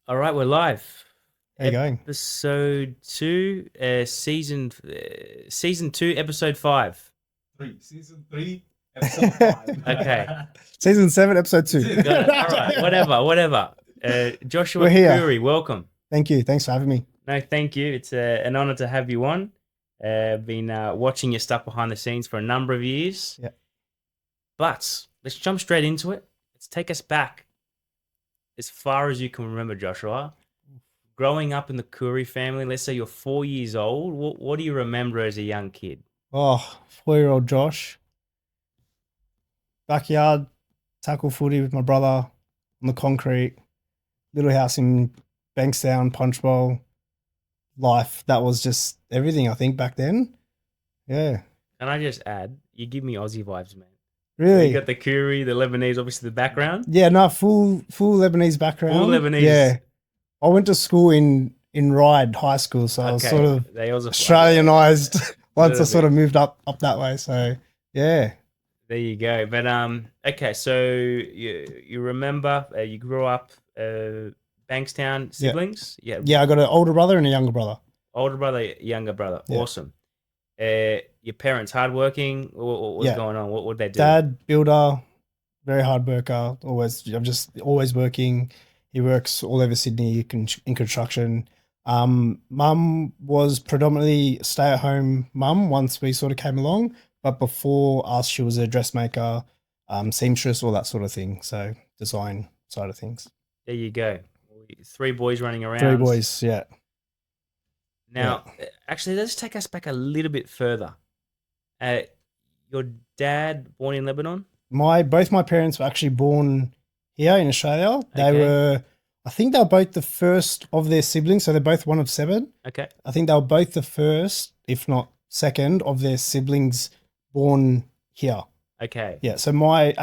All right, we're live. How you going? Episode two, season two, episode five. Season 3, episode 5. Okay, Season 7, episode 2. got it. All right, whatever. Joshua We're here. Khoury, welcome. Thank you. Thanks for having me. No, thank you. It's an honor to have you on. Been watching your stuff behind the scenes for a number of years. Yeah. But let's jump straight into it. Let's take us back as far as you can remember, Joshua. Growing up in the Khoury family, let's say you're 4 years old. What do you remember as a young kid? Oh, 4-year-old Josh. Backyard, tackle footy with my brother on the concrete. Little house in Bankstown, punch bowl. Life. That was just everything, I think, back then. Yeah. Can I just add, you give me Aussie vibes, man. Really? You got the Khoury, the Lebanese, obviously the background. Yeah, no, full Lebanese background. Full Lebanese. Yeah. I went to school in Ryde High School, so I was sort of they also Australianized once I Little sort of bit. moved up that way. So yeah. There you go. But okay. So you remember you grew up Bankstown siblings? Yeah. Yeah, I got an older brother and a younger brother. Older brother, younger brother. Yeah. Awesome. Your parents hardworking. What was Yeah. going on? What would they do? Dad, builder, very hard worker. I'm just always working. He works all over Sydney in construction. Mum was predominantly stay-at-home mum once we sort of came along, but before us, she was a dressmaker, seamstress, all that sort of thing. So design side of things. There you go. 3 boys running around. 3 boys, yeah. Now, actually, let's take us back a little bit further. Your dad born in Lebanon? Both my parents were actually born here in Australia. Okay. I think they were both the first of their siblings. So they're both one of 7. Okay. I think they were both the first, if not second, of their siblings born here. Okay. Yeah. So my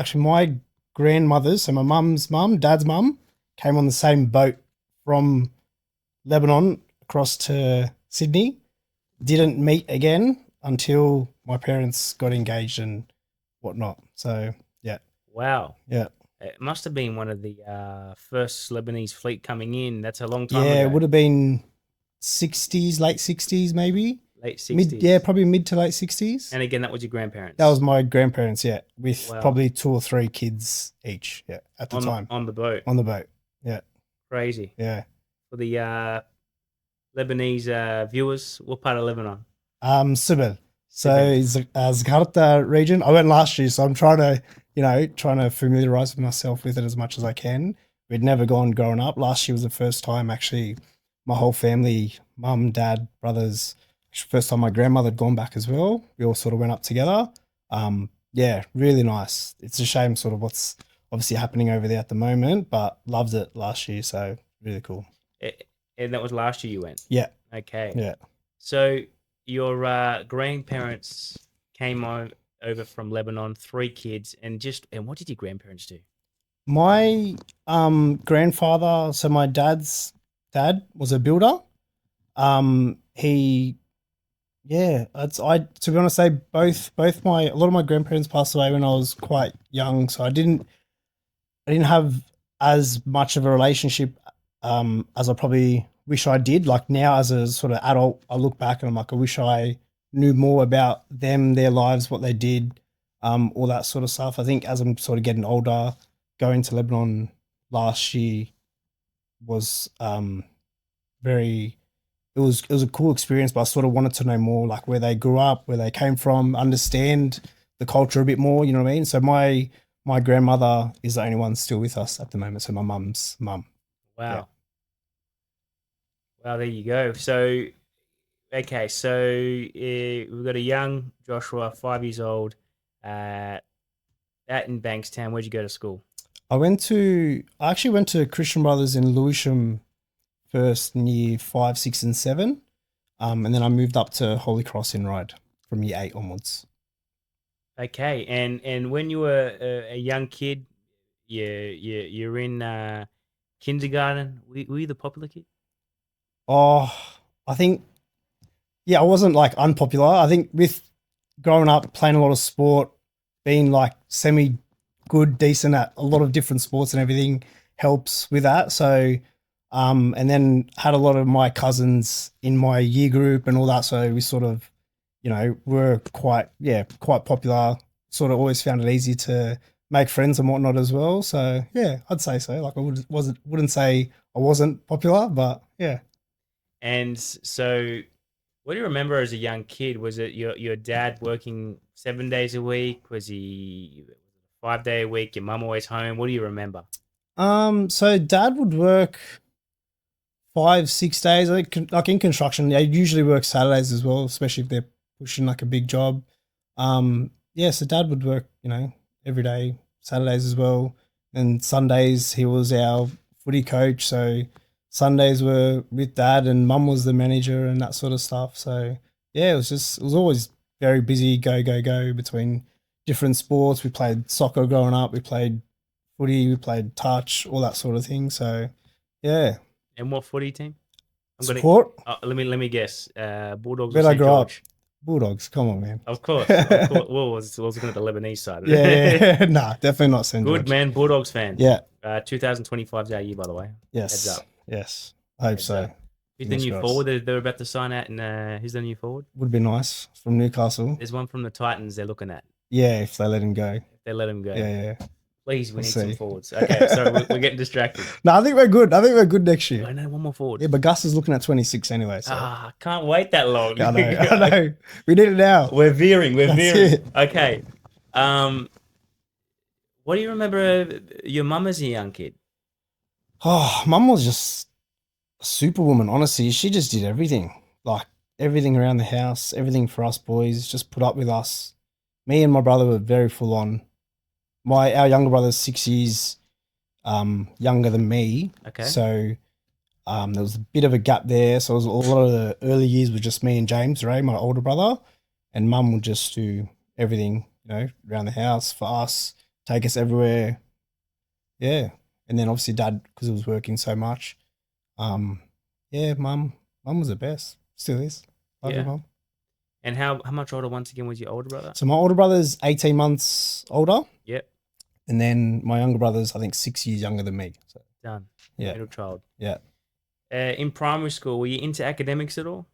grandmothers, so my mum's mum, dad's mum, came on the same boat from Lebanon across to Sydney. Didn't meet again until my parents got engaged and whatnot. So yeah. Wow. Yeah. It must have been one of the first Lebanese fleet coming in. That's a long time Yeah, ago. it would have been 60s, late 60s maybe. Late 60s. Probably mid to late 60s. And again, that was your grandparents. That was my grandparents, yeah, with Wow. probably 2 or 3 kids each, yeah, at the time. On the boat. On the boat, yeah. Crazy. Yeah. For the Lebanese viewers, what part of Lebanon? Sibel. So it's Zgharta region. I went last year, so I'm trying to familiarize myself with it as much as I can. We'd never gone growing up. Last year was the first time actually my whole family, mum, dad, brothers, first time my grandmother had gone back as well. We all sort of went up together. Yeah, really nice. It's a shame sort of what's obviously happening over there at the moment, but loved it last year, so really cool. And that was last year you went? Yeah. Okay. Yeah. So your grandparents came over from Lebanon, 3 kids, and what did your grandparents do? My grandfather, so my dad's dad was a builder. To be honest, a lot of my grandparents passed away when I was quite young, so I didn't have as much of a relationship as I probably wish I did. Like now as a sort of adult, I look back and I'm like, I wish I knew more about them, their lives, what they did, all that sort of stuff. I think as I'm sort of getting older, going to Lebanon last year was it was a cool experience, but I sort of wanted to know more, like where they grew up, where they came from, understand the culture a bit more, you know what I mean? So my grandmother is the only one still with us at the moment, so my mum's mum. Wow. Yeah. Wow, there you go. So, okay, so we've got a young Joshua, 5 years old, out in Bankstown. Where'd you go to school? I actually went to Christian Brothers in Lewisham first in year 5, 6, and 7. And then I moved up to Holy Cross in Ryde from year 8 onwards. Okay, and when you were a young kid, you're in kindergarten. Were you the popular kid? Oh, I think, yeah, I wasn't like unpopular. I think with growing up, playing a lot of sport, being like semi good, decent at a lot of different sports and everything helps with that. So And then had a lot of my cousins in my year group and all that. So we sort of, were quite popular. Sort of always found it easy to make friends and whatnot as well. So yeah, I'd say so. Like I wouldn't say I wasn't popular, but yeah. And so, what do you remember as a young kid? Was it your dad working 7 days a week? Was he 5 day a week? Your mum always home? What do you remember? So dad would work 5-6 days. I think, like in construction, they usually work Saturdays as well, especially if they're pushing like a big job. So dad would work, every day, Saturdays as well. And Sundays he was our footy coach. So Sundays were with dad and mum was the manager and that sort of stuff. So yeah, it was always very busy, go between different sports. We played soccer growing up, we played footy, we played touch, all that sort of thing. So yeah. And what footy team? Support? Let me guess. Bulldogs or Where'd I St. grow up? George? Bulldogs, come on, man. Of course. Well, I was looking at the Lebanese side. Yeah. Nah, definitely not St. Good George. man, Bulldogs fan. Yeah. 2025 is our year, by the way. Yes. Heads up. Yes. I hope Heads so. up. Who's the new forward they're about to sign out? And who's the new forward? Would be nice from Newcastle. There's one from the Titans they're looking at. Yeah, if they let him go. If they let him go. Yeah. Please, we We'll need see. some forwards. Okay, sorry, we're getting distracted. No, I think we're good. I think we're good next year. I know one more forward. Yeah, but Gus is looking at 26 anyway. So. I can't wait that long. I know. We need it now. We're veering. That's Veering. it. Okay. What do you remember your mum as a young kid? Oh, mum was just a superwoman, honestly. She just did everything. Like everything around the house, everything for us boys, just put up with us. Me and my brother were very full on. Our younger brother's 6 years younger than me. Okay. So there was a bit of a gap there. So a lot of the early years was just me and James, Ray, my older brother, and mum would just do everything, around the house for us, take us everywhere. Yeah. And then obviously dad, because he was working so much. Mum was the best. Still is. Love you, mum. And how much older once again was your older brother? So my older brother's 18 months older. Yep. And then my younger brother's, I think, 6 years younger than me. So Done. yeah. Middle child. Yeah. In primary school, were you into academics at all?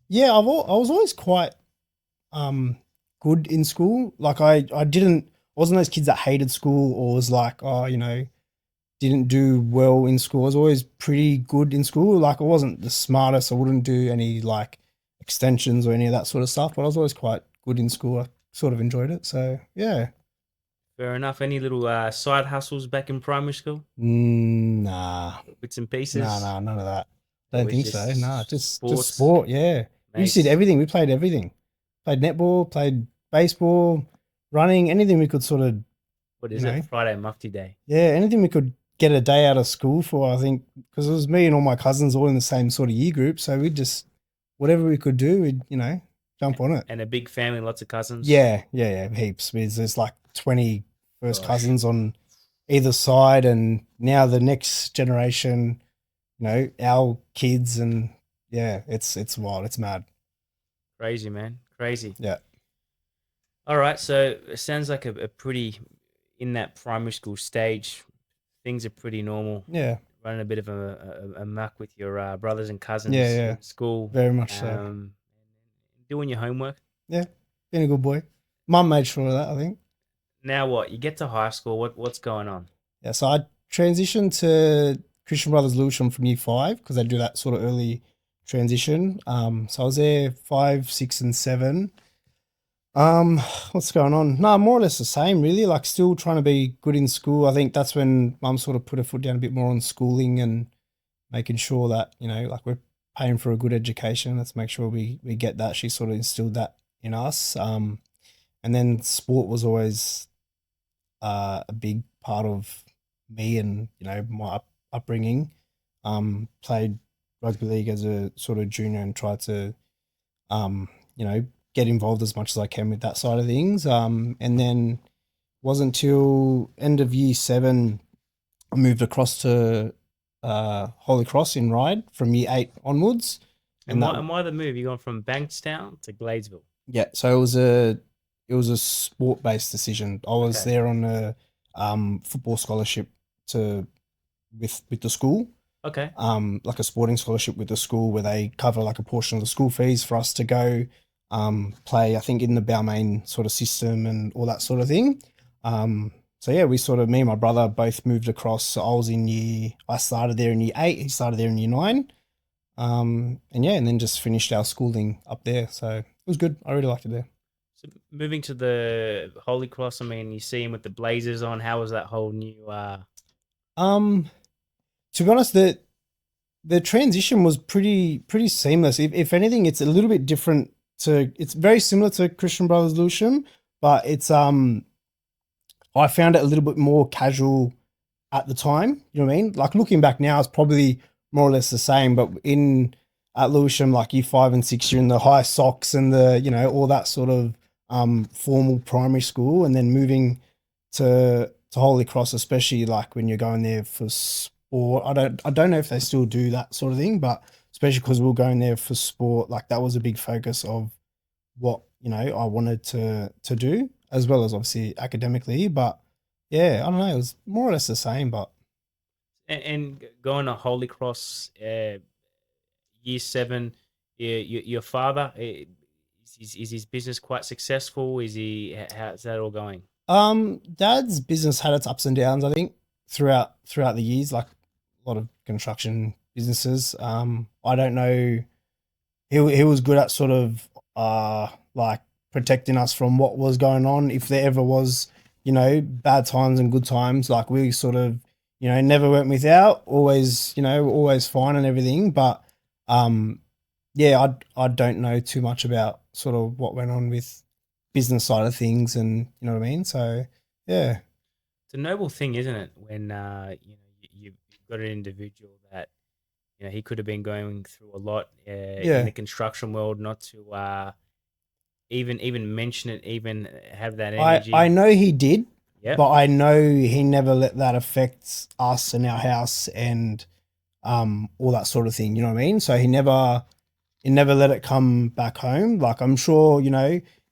Yeah, I was always quite good in school. Like I wasn't those kids that hated school or was like, didn't do well in school. I was always pretty good in school. Like I wasn't the smartest. I wouldn't do any like extensions or any of that sort of stuff, but I was always quite good in school. I sort of enjoyed it. So yeah. Fair enough. Any little side hustles back in primary school? Nah. Bits and pieces? Nah, none of that. Don't think so. Nah, just sports, sport, yeah. We just did everything. We played everything. Played netball, played baseball, running, anything we could sort of. What is it? Friday Mufti Day. Yeah, anything we could get a day out of school for, I think, because it was me and all my cousins all in the same sort of year group. So we'd just, whatever we could do, we'd, jump on it. And a big family, lots of cousins? Yeah, heaps. There's like 20 first cousins on either side. And now the next generation, our kids and yeah, it's wild. It's mad. Crazy, man. Crazy. Yeah. All right. So it sounds like a pretty, in that primary school stage, things are pretty normal. Yeah. Running a bit of a muck with your brothers and cousins in school. Very much so. Doing your homework. Yeah. Being a good boy. Mum made sure of that, I think. Now what? You get to high school. What's going on? Yeah. So I transitioned to Christian Brothers Lewisham from year 5 because they do that sort of early transition. So I was there 5, 6, and 7. What's going on? No, more or less the same, really. Like still trying to be good in school. I think that's when mum sort of put her foot down a bit more on schooling and making sure that, like we're paying for a good education. Let's make sure we get that. She sort of instilled that in us. And then sport was always a big part of me and, my upbringing. Played rugby league as a sort of junior and tried to, get involved as much as I can with that side of things. And then wasn't until end of year 7, I moved across to Holy Cross in Ryde from year 8 onwards. And why the move? You gone from Bankstown to Gladesville? Yeah, so it was a sport based decision. I was there on a football scholarship with the school. Okay. like a sporting scholarship with the school where they cover like a portion of the school fees for us to go play, I think, in the Balmain sort of system and all that sort of thing. So yeah, me and my brother both moved across. So I started there in year 8, he started there in year 9. And then just finished our schooling up there. So it was good. I really liked it there. So moving to the Holy Cross, I mean, you see him with the blazers on. How was that whole new? To be honest, the transition was pretty seamless. If anything, it's a little bit different it's very similar to Christian Brothers Lewisham, but it's I found it a little bit more casual at the time. You know what I mean? Like looking back now, it's probably more or less the same, but at Lewisham, like year 5 and 6, you're in the high socks and the, all that sort of formal primary school, and then moving to Holy Cross, especially like when you're going there for sport. I don't know if they still do that sort of thing, but especially because we were going there for sport, like that was a big focus of what, I wanted to do, as well as obviously academically. But yeah, I don't know, it was more or less the same. But and going to Holy Cross, year 7, your father, is his business quite successful? How's that all going? Dad's business had its ups and downs, I think, throughout the years, like a lot of construction businesses. I don't know. He was good at sort of like protecting us from what was going on. If there ever was, bad times and good times, like we sort of, never went without, always fine and everything. But yeah, I don't know too much about sort of what went on with business side of things, and you know what I mean. So yeah, it's a noble thing, isn't it? When you've got an individual that he could have been going through a lot in the construction world, not to even mention it, even have that energy. I know he did, yep. But I know he never let that affect us and our house and all that sort of thing. You know what I mean? So he never let it come back home. Like I'm sure,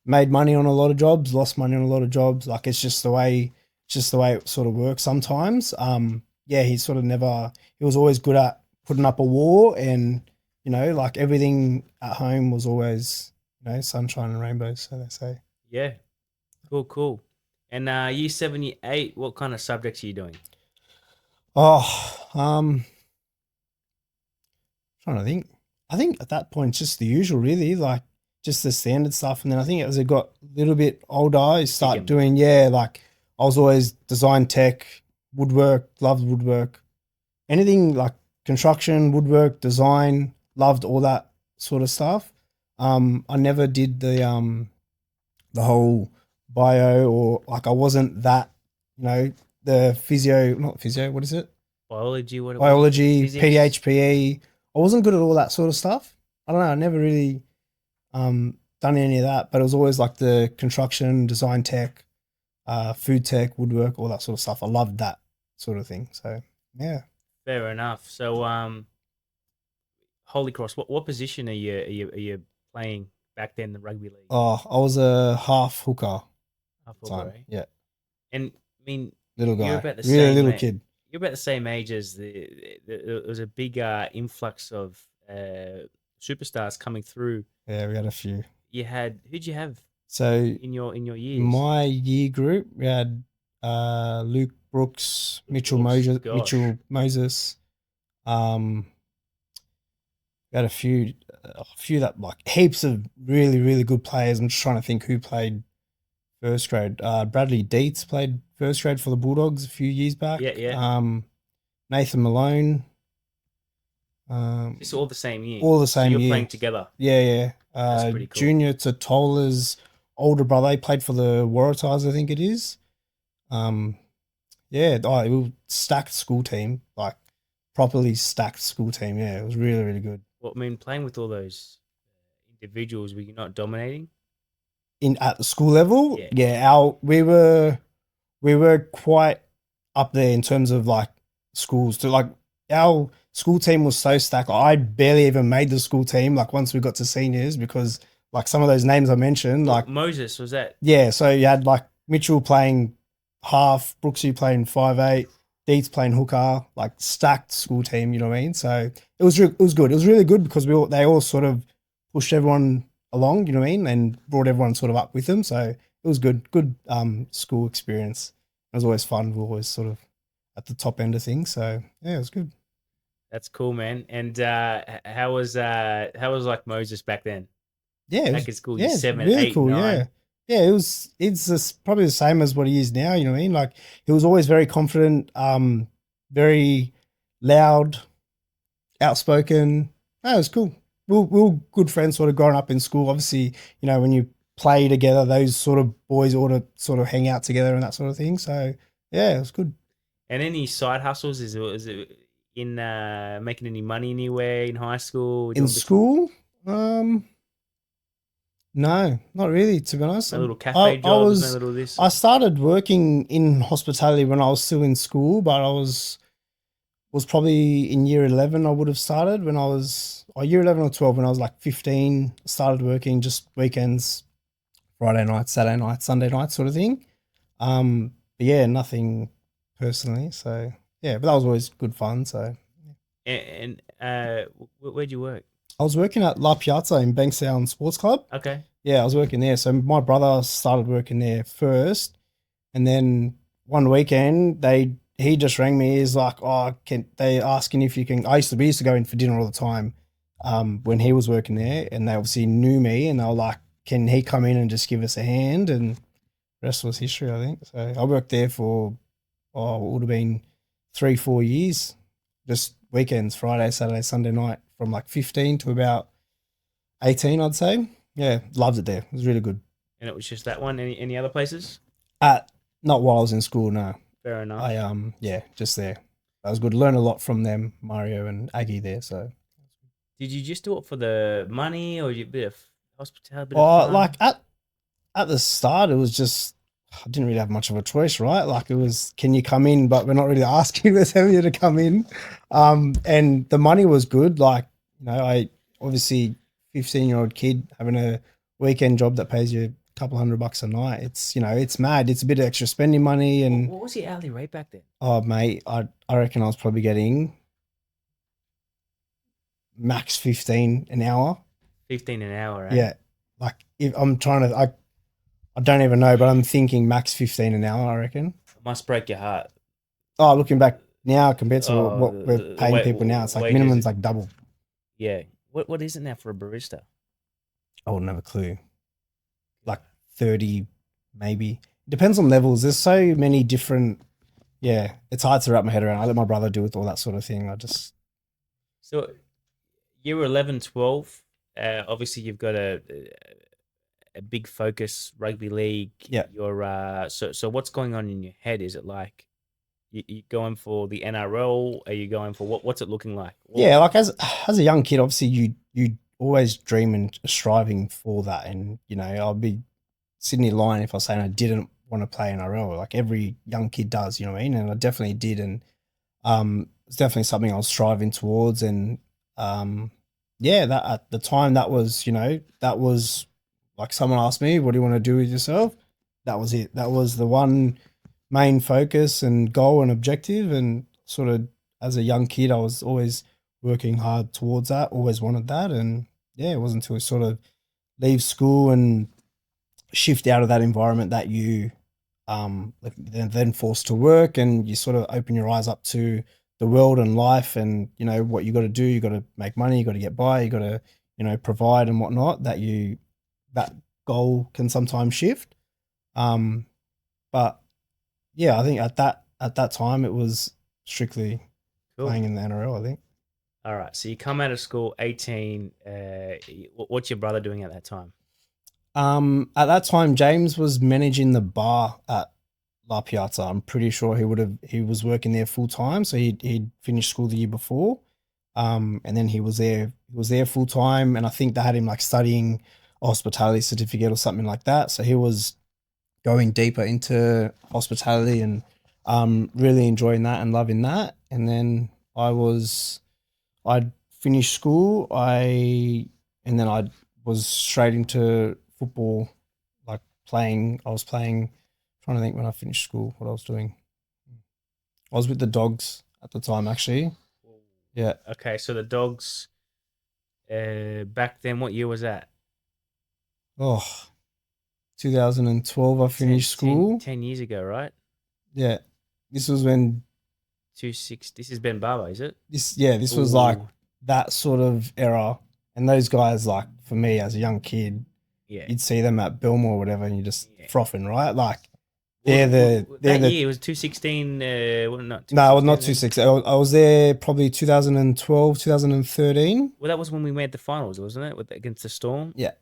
made money on a lot of jobs, lost money on a lot of jobs. Like it's just the way it sort of works sometimes. Yeah, he sort of never. He was always good at putting up a wall, and like everything at home was always sunshine and rainbows, so they say. Yeah, cool. And year 7, year 8, what kind of subjects are you doing? Trying to think. I think at that point, just the usual, really, like just the standard stuff. And then I think as it got a little bit older, I started doing, like I was always design tech, woodwork, loved woodwork, anything like construction, woodwork, design, loved all that sort of stuff. I never did the whole bio, or like I wasn't that, the not physio, what is it? Biology, PDHPE. I wasn't good at all that sort of stuff. I don't know. I never really done any of that, but it was always like the construction, design tech, food tech, woodwork, all that sort of stuff. I loved that sort of thing. So yeah. Fair enough. So Holy Cross, what position are you playing back then in the rugby league? Oh, I was a half hooker. Half hooker, right? Yeah. And I mean, little guy, you're about the really little kid. You're about the same age as there was a big influx of superstars coming through. Yeah, we had a few. Who'd you have? So in your years, my year group, we had Luke Brooks, Mitchell Moses. We had a few that like heaps of really, really good players. I'm just trying to think who played first grade. Bradley Dietz played first grade for the Bulldogs a few years back. Yeah. Nathan Malone. It's all the same year. All the same year. You're playing together. Yeah. That's pretty cool. Junior to Tola's older brother, he played for the Waratahs, I think it is. It was stacked school team, like properly stacked school team. Yeah, it was really, really good. Well, I mean, playing with all those individuals, were you not dominating? At the school level? Yeah. We were quite up there in terms of like schools. To like our school team was so stacked. I barely even made the school team. Like once we got to seniors, because like some of those names I mentioned, like Moses, was that? Yeah, so you had like Mitchell playing half, Brooksy playing 5'8", Deeds playing hooker, like stacked school team. You know what I mean? So it was good. It was really good because they all sort of pushed everyone along. You know what I mean? And brought everyone sort of up with them. So it was good. Good school experience. It was always fun. We were always sort of at the top end of things. So yeah, it was good. That's cool, man. And how was like Moses back then? Yeah, Back at school, yeah, you're it's 7, really 8, cool. 9. Yeah. It's just probably the same as what he is now. You know what I mean? Like he was always very confident, very loud, outspoken. No, it was cool. We were good friends, sort of growing up in school. Obviously, you know when you play together, those sort of boys ought to sort of hang out together and that sort of thing. So yeah, it was good. And any side hustles? Is it in making any money anywhere in high school? In Doing bits of school, no, not really. To be honest, no little I, cafe I jobs, no was little this. I started working in hospitality when I was still in school, but I was probably in year 11. I would have started when I was year 11 or 12 when I was like 15. Started working just weekends, Friday night, Saturday night, Sunday night, sort of thing. But yeah, nothing personally. So yeah, but that was always good fun. So And where'd you work? I was working at La Piazza in Bankstown Sports Club. Okay. Yeah, I was working there. So my brother started working there first, and then one weekend he just rang me. He's like, "Oh, can they asking if you can?" We used to go in for dinner all the time, when he was working there, and they obviously knew me, and they were like, "Can he come in and just give us a hand?" And the rest was history, I think. So I worked there for it would have been 3-4 years, just weekends, Friday, Saturday, Sunday night, from like 15 to about 18, I'd say. Yeah, loved it there. It was really good. And it was just that one. Any other places? Not while I was in school, no. Fair enough. Yeah, just there. That was good. Learned a lot from them, Mario and Aggie there. So, Did you just do it for the money, or you a bit of hospitality, bit of fun? like at the start, it was just I didn't really have much of a choice, right? Like it was, can you come in? But we're not really asking, we're telling you to come in. And the money was good. Like I obviously 15-year-old kid having a weekend job that pays you a couple $100 a night. It's it's mad. It's a bit of extra spending money. And What was the hourly rate back then? oh mate, I reckon I was probably getting max 15 an hour. 15 an hour, eh? Yeah. Like if I'm trying to, I don't even know, but I'm thinking max 15 an hour, I reckon. It must break your heart. Oh, looking back now compared to Oh, what we're paying people now, it's like wages. minimum's like double. Yeah. What is it now for a barista? I wouldn't have a clue. Like 30, maybe. Depends on levels. There's so many different, yeah, it's hard to wrap my head around. I let my brother do with all that sort of thing. So you were 11, 12. Obviously, you've got a big focus, rugby league. Yeah. You're so what's going on in your head? Is it like you going for the NRL? Are you going for what's it looking like? Yeah, like as a young kid, obviously you always dream and striving for that. And, I'll be Sydney lying if I was saying I didn't want to play NRL. Like every young kid does, you know what I mean? And I definitely did. And it's definitely something I was striving towards. And yeah, that at the time that was like someone asked me, what do you want to do with yourself? That was it. That was the one main focus and goal and objective. And sort of as a young kid, I was always working hard towards that, always wanted that. And yeah, it wasn't until we sort of leave school and shift out of that environment that you then forced to work, and you sort of open your eyes up to the world and life, and what you got to do. You got to make money, you got to get by, you got to provide and whatnot. That goal can sometimes shift. But yeah, I think at that time it was strictly playing in the NRL, I think. All right. So you come out of school 18. What's your brother doing at that time? At that time, James was managing the bar at La Piazza. I'm pretty sure he was working there full time. So he'd finished school the year before. And then he was there full time. And I think they had him like studying a hospitality certificate or something like that. So he was going deeper into hospitality and really enjoying that and loving that. And then I'd finished school. I was straight into football, like playing. I was playing, trying to think when I finished school, what I was doing. I was with the Dogs at the time, actually. Yeah. Okay, so the Dogs, back then, what year was that? Oh, 2012, I finished school. 10 years ago, right? Yeah. This was when 26. This is Ben Barber, is it? this was like Ooh. that sort of era. And those guys, like, for me as a young kid, Yeah. you'd see them at Belmore or whatever, and you're just Yeah. frothing, right? Like, That they're the year it was 216. Well, not 216. no, it was not 26. I was there probably 2012, 2013. Well, that was when we made the finals, wasn't it? Against the Storm. Yeah,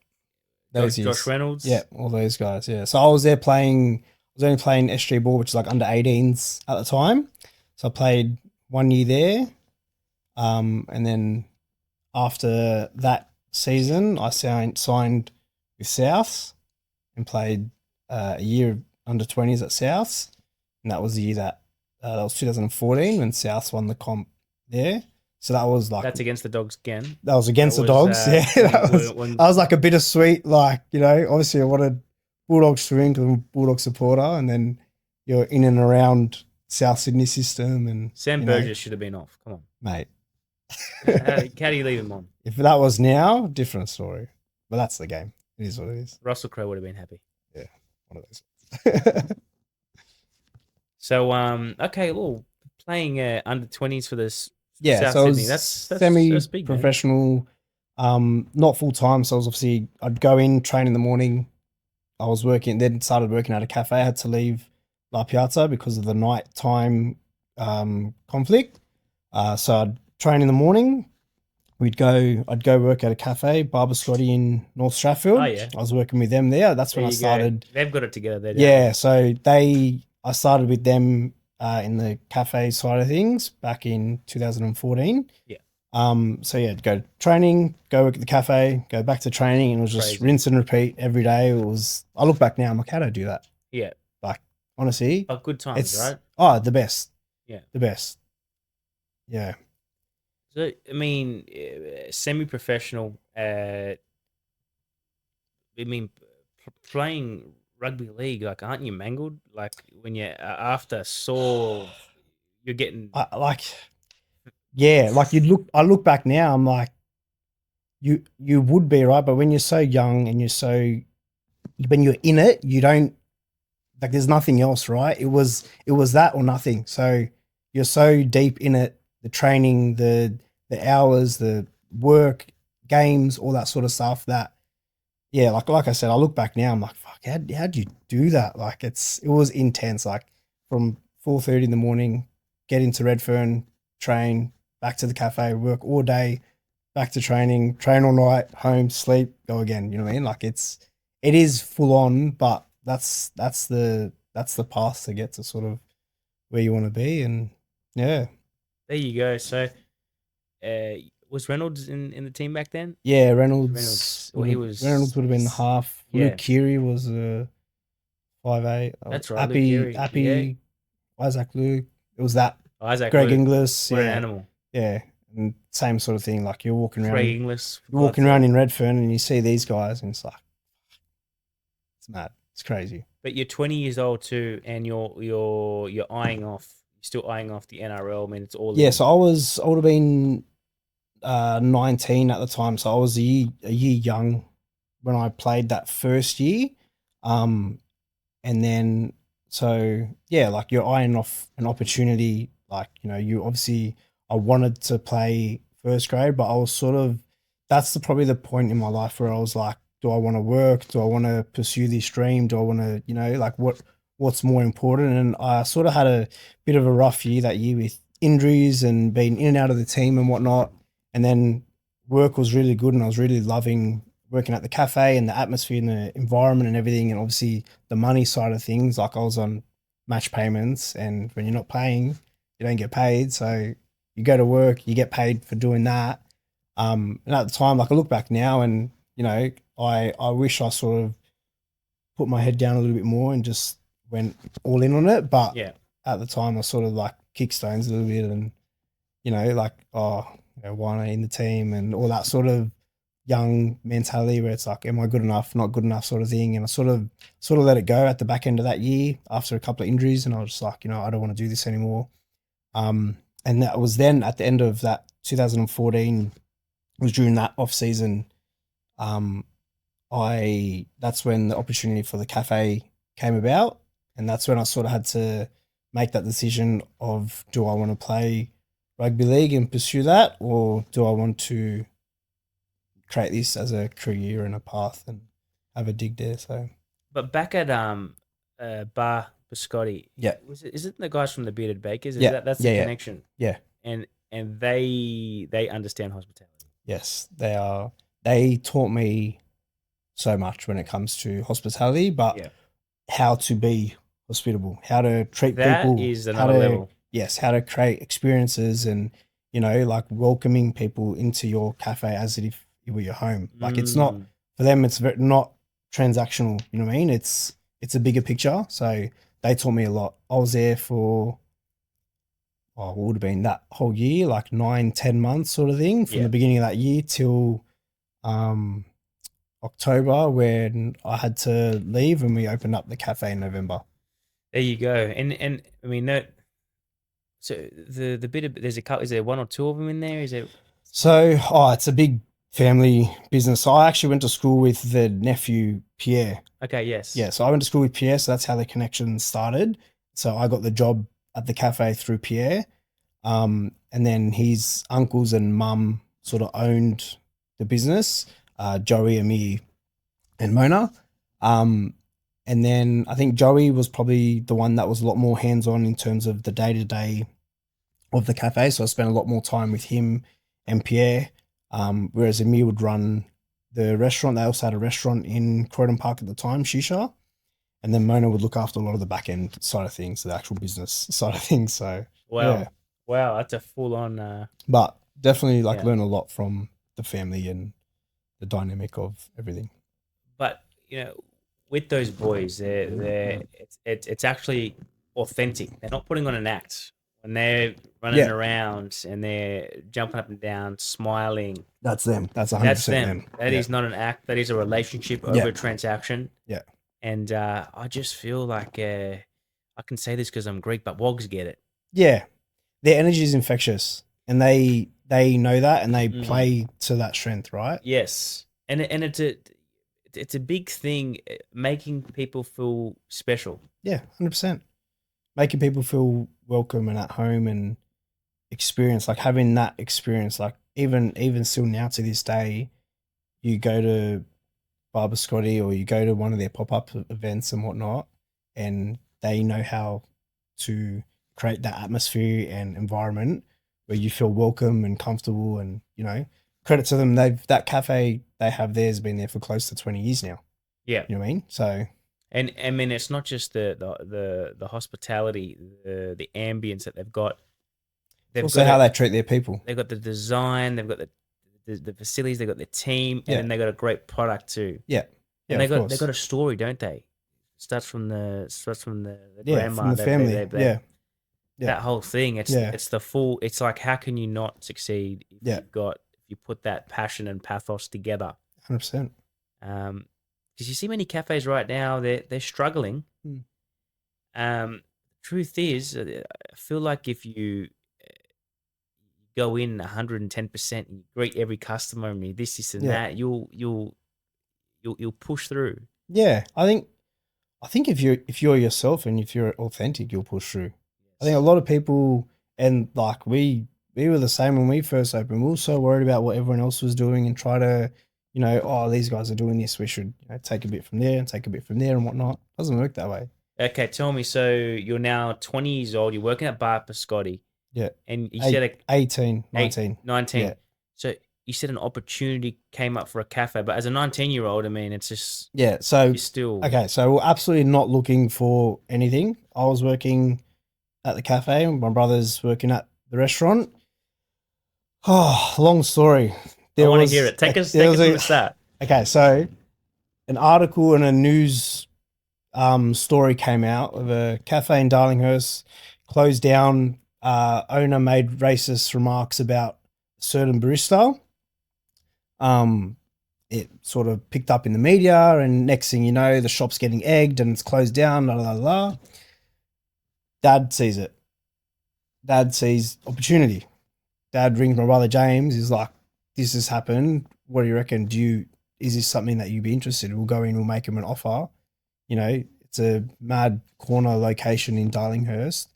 those years. Josh Reynolds. Yeah, all those guys. Yeah, so I was there playing. I was only playing SG ball, which is like under 18s at the time. So I played 1 year there, and then after that season, I signed with Souths and played a year under 20s at Souths, and that was the year that was 2014 when Souths won the comp there. So that was like That's against the Dogs again. that was against the Dogs. Yeah, that was like a bittersweet. Like, you know, obviously I wanted Bulldogs to win because I'm a Bulldog supporter, and then you're in and around South Sydney system, and Sam Burgess should have been off. Come on, mate. how do you leave him on? If that was now, different story. But that's the game. It is what it is. Russell Crowe would have been happy. Yeah, one of those. So, okay, well, playing under 20s for this. Yeah, South so I Sydney. was That's big, man. semi-professional, not full time. So I was obviously I'd go in, train in the morning. I was working, then started working at a cafe. I had to leave La Piazza because of the nighttime conflict. So I'd train in the morning. I'd go work at a cafe, Barber Scotty in North Strathfield. Oh, yeah. I was working with them there. That's when There I you go. started. They've got it together there. Yeah, so I started with them in the cafe side of things back in 2014. Yeah. So yeah, go to training, go work at the cafe, go back to training, and it was just Crazy. rinse and repeat every day. It was. I look back now, I'm like, how did I do that? Yeah. Like, honestly, But good times, right? the best. Yeah. The best. Yeah. So, I mean, semi-professional. Playing rugby league, like, aren't you mangled? Like, when you're after sore, you're getting. Like I look back now, I'm like, you would be right, but when you're so young and when you're in it, you don't, like, there's nothing else, right? It was that or nothing. So you're so deep in it, the training, the hours, the work, games, all that sort of stuff that, yeah, like I said, I look back now, I'm like, fuck, how'd you do that? Like, it was intense, like from 4:30 in the morning, get into Redfern, train, back to the cafe, work all day, back to training, train all night, home, sleep, go again. You know what I mean? Like, it is full on, but that's the path to get to sort of where you want to be. And yeah. There you go. So, was Reynolds in the team back then? Yeah, Reynolds. Well, Reynolds would have been half. Yeah. Luke Khoury was 5'8". That's right, Luke Khoury, Appy, Isaac Luke. It was that. Isaac Greg Luke, Inglis. what an Yeah. animal. Yeah. And same sort of thing. Like, you're walking around. Greg Inglis. You're walking around in Redfern and you see these guys and it's like, it's mad. It's crazy. But you're 20 years old too, and you're eyeing off. You're still eyeing off the NRL. I mean, it's all. Yeah, so I would have been 19 at the time, so I was a year young when I played that first year. And then, so yeah, like, you're eyeing off an opportunity. Like, you know, you obviously, I wanted to play first grade, but I was sort of, that's probably the point in my life where I was like, do I want to work? Do I want to pursue this dream? Do I want to, you know, like, what's more important? And I sort of had a bit of a rough year that year with injuries and being in and out of the team and whatnot. And then work was really good, and I was really loving working at the cafe and the atmosphere and the environment and everything. And obviously the money side of things, like, I was on match payments, and when you're not playing, you don't get paid. So you go to work, you get paid for doing that. And at the time, like, I look back now and, you know, I wish I sort of put my head down a little bit more and just went all in on it. But Yeah. at the time, I sort of like kick stones a little bit and, you know, like, oh, you know, why not in the team and all that sort of young mentality where it's like, am I good enough, not good enough sort of thing. And I sort of let it go at the back end of that year after a couple of injuries. And I was just like, you know, I don't want to do this anymore. And that was then at the end of that 2014, was during that off season. That's when the opportunity for the cafe came about, and that's when I sort of had to make that decision of, do I want to play rugby league and pursue that, or do I want to create this as a career and a path and have a dig there? So, But back at Bar Biscotti, yeah, is it the guys from the Bearded Bakers? Is Yeah. that's the Yeah, yeah. connection? yeah, And they understand hospitality. yes, they are. They taught me so much when it comes to hospitality, but Yeah. how to be hospitable, how to treat That people, is how another to, level. yes, how to create experiences, and like welcoming people into your cafe as if it were your home. Like, it's not Mm. for them, it's not transactional. You know what I mean? It's a bigger picture. So they taught me a lot. I was there for, what would have been that whole year, like 9-10 months sort of thing, from Yeah. the beginning of that year till October, when I had to leave and we opened up the cafe in November. There you go. And I mean that. So the bit of there's a couple. Is there one or two of them in there? Is it? So, it's a big family business. So I actually went to school with the nephew, Pierre. Okay. Yes. Yeah, so I went to school with Pierre, so that's how the connection started. So I got the job at the cafe through Pierre. And then his uncles and mum sort of owned the business, Joey, Amir, and Mona. And then I think Joey was probably the one that was a lot more hands-on in terms of the day-to-day of the cafe. So I spent a lot more time with him and Pierre, whereas Amir would run the restaurant. They also had a restaurant in Croydon Park at the time, Shisha. And then Mona would look after a lot of the back-end side of things, the actual business side of things. So, Wow. yeah. Wow. That's a full on. But definitely Yeah. learn a lot from the family and the dynamic of everything. But with those boys, it's actually authentic. They're not putting on an act when they're running Yeah. around and they're jumping up and down, smiling. That's them. That's 100% That's them. them. That Yeah. is not an act. That is a relationship over Yeah. a transaction. Yeah. And I just feel like I can say this because I'm Greek, but Wogs get it. Yeah. Their energy is infectious, and they know that, and they Mm. play to that strength, right? Yes, and it's a big thing, making people feel special. Yeah, 100%. Making people feel welcome and at home, and experience, like having that experience. Like even still now to this day, you go to Barber Scotty or you go to one of their pop-up events and whatnot, and they know how to create that atmosphere and environment where you feel welcome and comfortable, and credit to them. That cafe they have there has been there for close to 20 years now. Yeah, You know what I mean? So, and I mean it's not just the hospitality, the ambience that they've got. They've also got how they treat their people. they've got the design, they've got the facilities, they've got the team, and Yeah. then they got a great product too. Yeah. And Yeah, they got a story, don't they? Starts from the Yeah, grandma, from the family. Yeah. That whole thing. It's the full. It's like, how can you not succeed if Yeah. if you put that passion and pathos together? 100%. Because you see many cafes right now, they're struggling. Truth is, I feel like if you go in 110% and you greet every customer and you this and Yeah. that, you'll push through. Yeah, I think if you're yourself and if you're authentic, you'll push through. I think a lot of people, and like we were the same when we first opened. We were so worried about what everyone else was doing and try to, oh, these guys are doing this, we should take a bit from there and take a bit from there and whatnot. It doesn't work that way. Okay, tell me. So you're now 20 years old. You're working at Bar Biscotti. Yeah. And you said 18, 19. 19. Yeah. So you said an opportunity came up for a cafe, but as a 19-year-old, I mean, it's just Yeah, so you're still okay, so we're absolutely not looking for anything. I was working at the cafe, my brother's working at the restaurant. Oh, long story. I want to hear it. Take us from the start. Okay, so an article and a news story came out of a cafe in Darlinghurst, closed down. Owner made racist remarks about a certain barista. It sort of picked up in the media, and next thing you know, the shop's getting egged and it's closed down. Dad sees it. Dad sees opportunity. Dad rings my brother James. He's like, "This has happened. What do you reckon? Is this something that you'd be interested in? We'll go in. We'll make him an offer. You know, it's a mad corner location in Darlinghurst.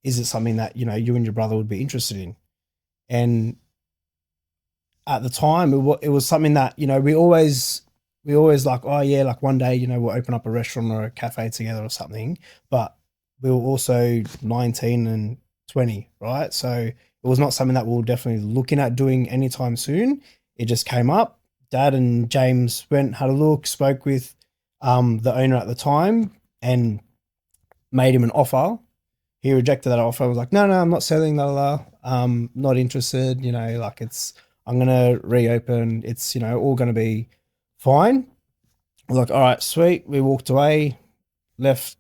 Is it something that, you know, you and your brother would be interested in?" And at the time, it was something that, you know, we always like, oh yeah, like one day, you know, we'll open up a restaurant or a cafe together or something. But we were also 19 and 20, right? So it was not something that we were definitely looking at doing anytime soon. It just came up. Dad and James went, had a look, spoke with the owner at the time and made him an offer. He rejected that offer. I was like, no, I'm not selling, not interested, you know, like I'm going to reopen. It's, you know, all going to be fine. I was like, all right, sweet. We walked away,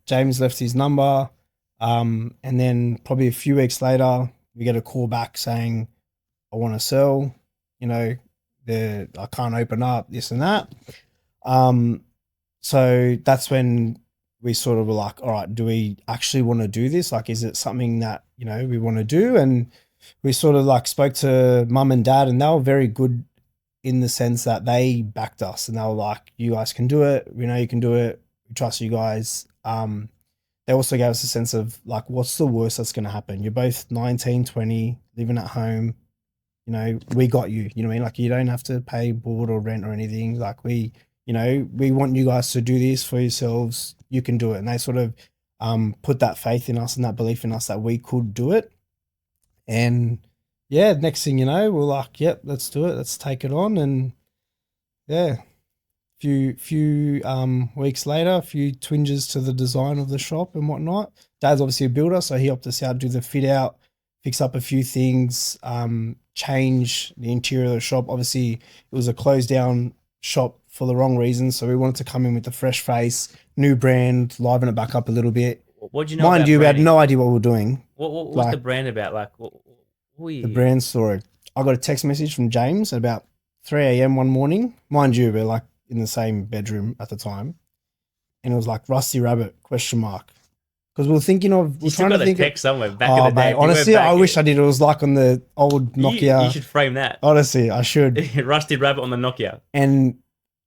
James left his number. And then probably a few weeks later, we get a call back saying, I want to sell, you know, I can't open up, this and that. So that's when we sort of were like, all right, do we actually want to do this? Like, is it something that, you know, we want to do? And we sort of like spoke to mum and dad, and they were very good in the sense that they backed us and they were like, you guys can do it. We know you can do it. We trust you guys. They also gave us a sense of like, what's the worst that's going to happen? You're both 19, 20, living at home. You know, we got you, you know what I mean? Like, you don't have to pay board or rent or anything. Like we want you guys to do this for yourselves. You can do it. And they sort of put that faith in us and that belief in us that we could do it. And yeah, next thing you know, we're like, yep, let's do it. Let's take it on. And yeah, few weeks later, a few twinges to the design of the shop and whatnot. Dad's obviously a builder, so he helped us out, do the fit out, fix up a few things, change the interior of the shop. Obviously, it was a closed down shop for the wrong reasons, so we wanted to come in with a fresh face, new brand, liven it back up a little bit. What do you know? Mind you, we had no idea what we were doing. What was the brand about? Like, the brand story. I got a text message from James at about 3 a.m. one morning. Mind you, we're like in the same bedroom at the time, and it was like Rusty Rabbit ? Because we were thinking of. You still got a text somewhere back in the day. Mate, honestly, I wish I did. It was like on the old Nokia. You should frame that. Honestly, I should. Rusty Rabbit on the Nokia. And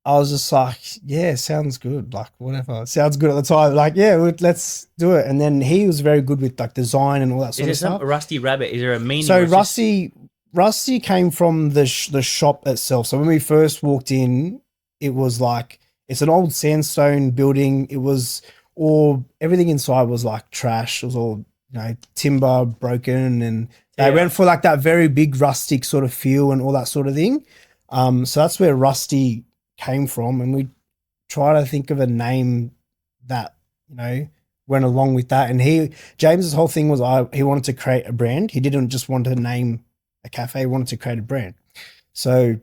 I was just like, yeah, sounds good. Like, whatever. Sounds good at the time. Like, yeah, let's do it. And then he was very good with like design and all that sort of stuff. Rusty Rabbit, is there a meaning? So Rusty came from the shop itself. So when we first walked in, it was like, it's an old sandstone building. It was everything inside was like trash. It was all, you know, timber broken, and they went for like that very big rustic sort of feel and all that sort of thing. So that's where Rusty came from, and we try to think of a name that, you know, went along with that. And James's whole thing was he wanted to create a brand. He didn't just want to name a cafe, he wanted to create a brand. So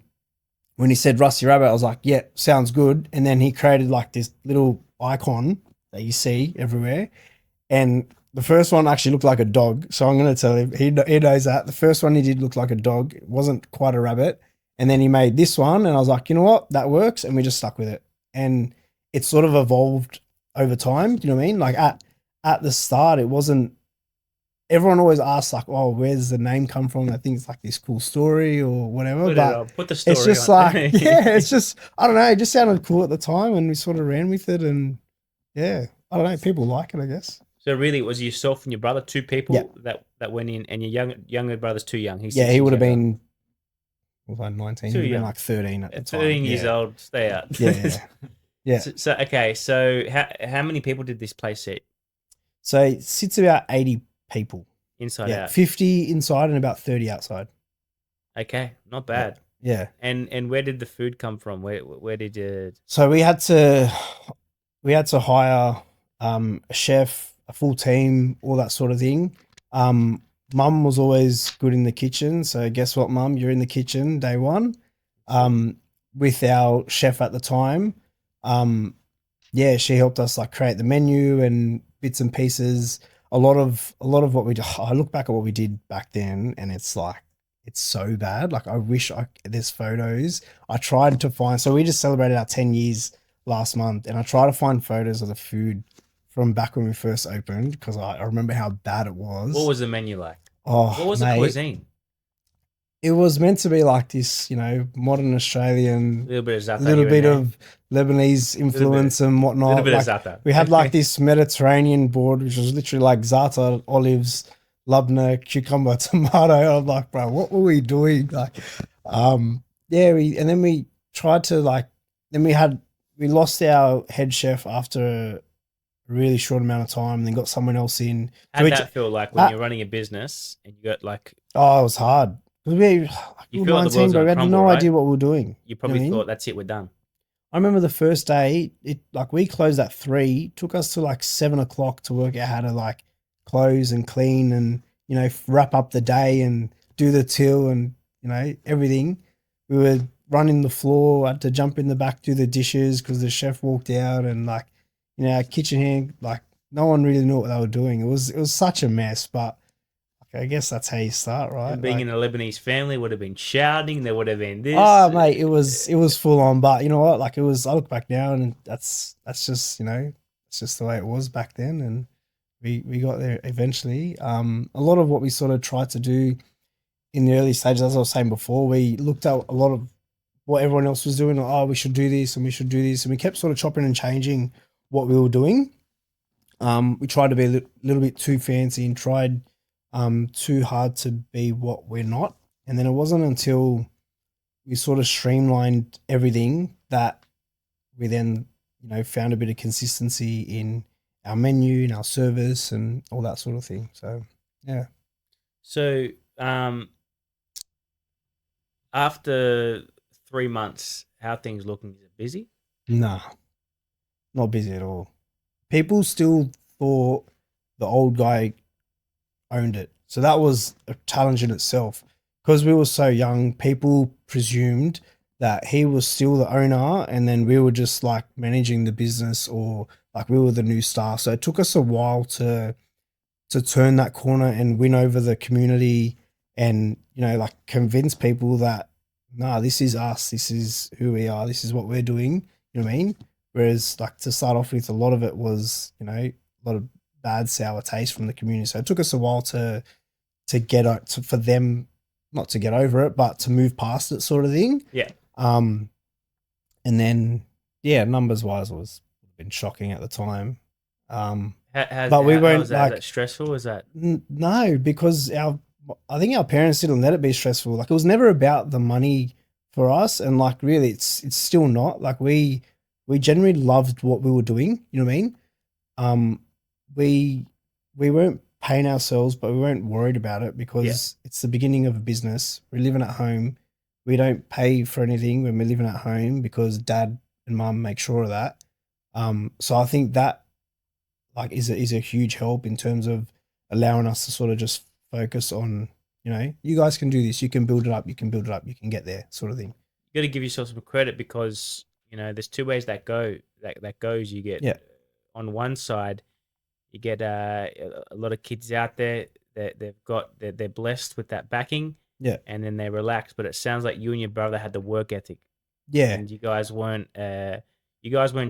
when he said Rusty Rabbit, I was like, yeah, sounds good. And then he created like this little icon that you see everywhere. And the first one actually looked like a dog. So I'm going to tell him, he knows that. The first one he did look like a dog. It wasn't quite a rabbit. And then he made this one, and I was like, you know what, that works. And we just stuck with it. And it sort of evolved over time. You know what I mean? Like at the start, it wasn't, everyone always asks like, oh, where's the name come from? I think it's like this cool story or whatever. Put the story it's just on. like, yeah, it's just, I don't know. It just sounded cool at the time, and we sort of ran with it. And yeah, I don't know. People like it, I guess. So really, it was yourself and your brother, two people that went in, and your younger brother's too young. He would have been, was I 19? He would have been like 13 at the time. 13 years old. Stay out. Yeah. So okay. So how many people did this place seat? So it sits about 80 people. Inside out. 50 inside and about 30 outside. Okay, not bad. Yeah. And where did the food come from? Where did you? So we had to hire a chef, a full team, all that sort of thing. Mum was always good in the kitchen. So guess what, Mum? You're in the kitchen day one. With our chef at the time. She helped us like create the menu and bits and pieces. A lot of what we do, I look back at what we did back then, and it's like, it's so bad. Like, I wish there's photos. I tried to find, so we just celebrated our 10 years last month, and I tried to find photos of the food from back when we first opened because I remember how bad it was. What was the menu like? Oh, What was the mate, cuisine? it was meant to be like this, modern A Australian, little bit of za'atar little here and bit there. of Lebanese influence and A whatnot. little bit Like, of za'atar. we had like this Mediterranean board, which was literally like za'atar, olives, labna, cucumber, tomato. I'm like, bro, what were we doing? Like, and then we tried to we lost our head chef after a really short amount of time, and then got someone else in. How'd we that feel like when you're running a business and you got like, Oh, it was hard. Because you were feel like the world's bro. gonna We had crumble, no right? idea what we were doing. you probably what I mean? thought, that's it, we're done. I remember the first day, we closed at 3, took us to like 7 o'clock to work out how to like close and clean and, wrap up the day and do the till and, everything. We were running the floor, had to jump in the back, do the dishes because the chef walked out and like, our kitchen hand, like no one really knew what they were doing. It was such a mess, but I guess that's how you start, right? And being in a Lebanese family would have been shouting. There would have been this. Oh, mate, it was full on. But you know what? Like, it was. I look back now, and that's just it's just the way it was back then, and we got there eventually. A lot of what we sort of tried to do in the early stages, as I was saying before, we looked at a lot of what everyone else was doing. Like, oh, we should do this and we should do this, and we kept sort of chopping and changing what we were doing. We tried to be a little bit too fancy and tried too hard to be what we're not. And then it wasn't until we sort of streamlined everything that we then, found a bit of consistency in our menu, in our service and all that sort of thing. So, yeah. So, after 3 months, how are things looking? Is it busy? Nah, not busy at all. People still thought the old guy owned it. So that was a challenge in itself. Because we were so young, people presumed that he was still the owner and then we were just like managing the business or like we were the new staff. So it took us a while to turn that corner and win over the community and, like convince people that, nah, this is us. This is who we are. This is what we're doing. You know what I mean? Whereas like to start off with, a lot of it was, a lot of bad sour taste from the community. So it took us a while for them not to get over it, but to move past it, sort of thing. Yeah. And then numbers wise was been shocking at the time. But we weren't is that stressful? Is that no? Because I think our parents didn't let it be stressful. Like, it was never about the money for us, and like really, it's still not. Like, we genuinely loved what we were doing. You know what I mean? We weren't paying ourselves, but we weren't worried about it because it's the beginning of a business. We're living at home. We don't pay for anything when we're living at home because dad and mum make sure of that. So I think that like is a huge help in terms of allowing us to sort of just focus on, you guys can do this. You can build it up. You can build it up. You can get there, sort of thing. You got to give yourself some credit because there's two ways that goes. You get on one side, you get a lot of kids out there that they're blessed with that backing. Yeah. And then they relax. But it sounds like you and your brother had the work ethic. Yeah. And you guys weren't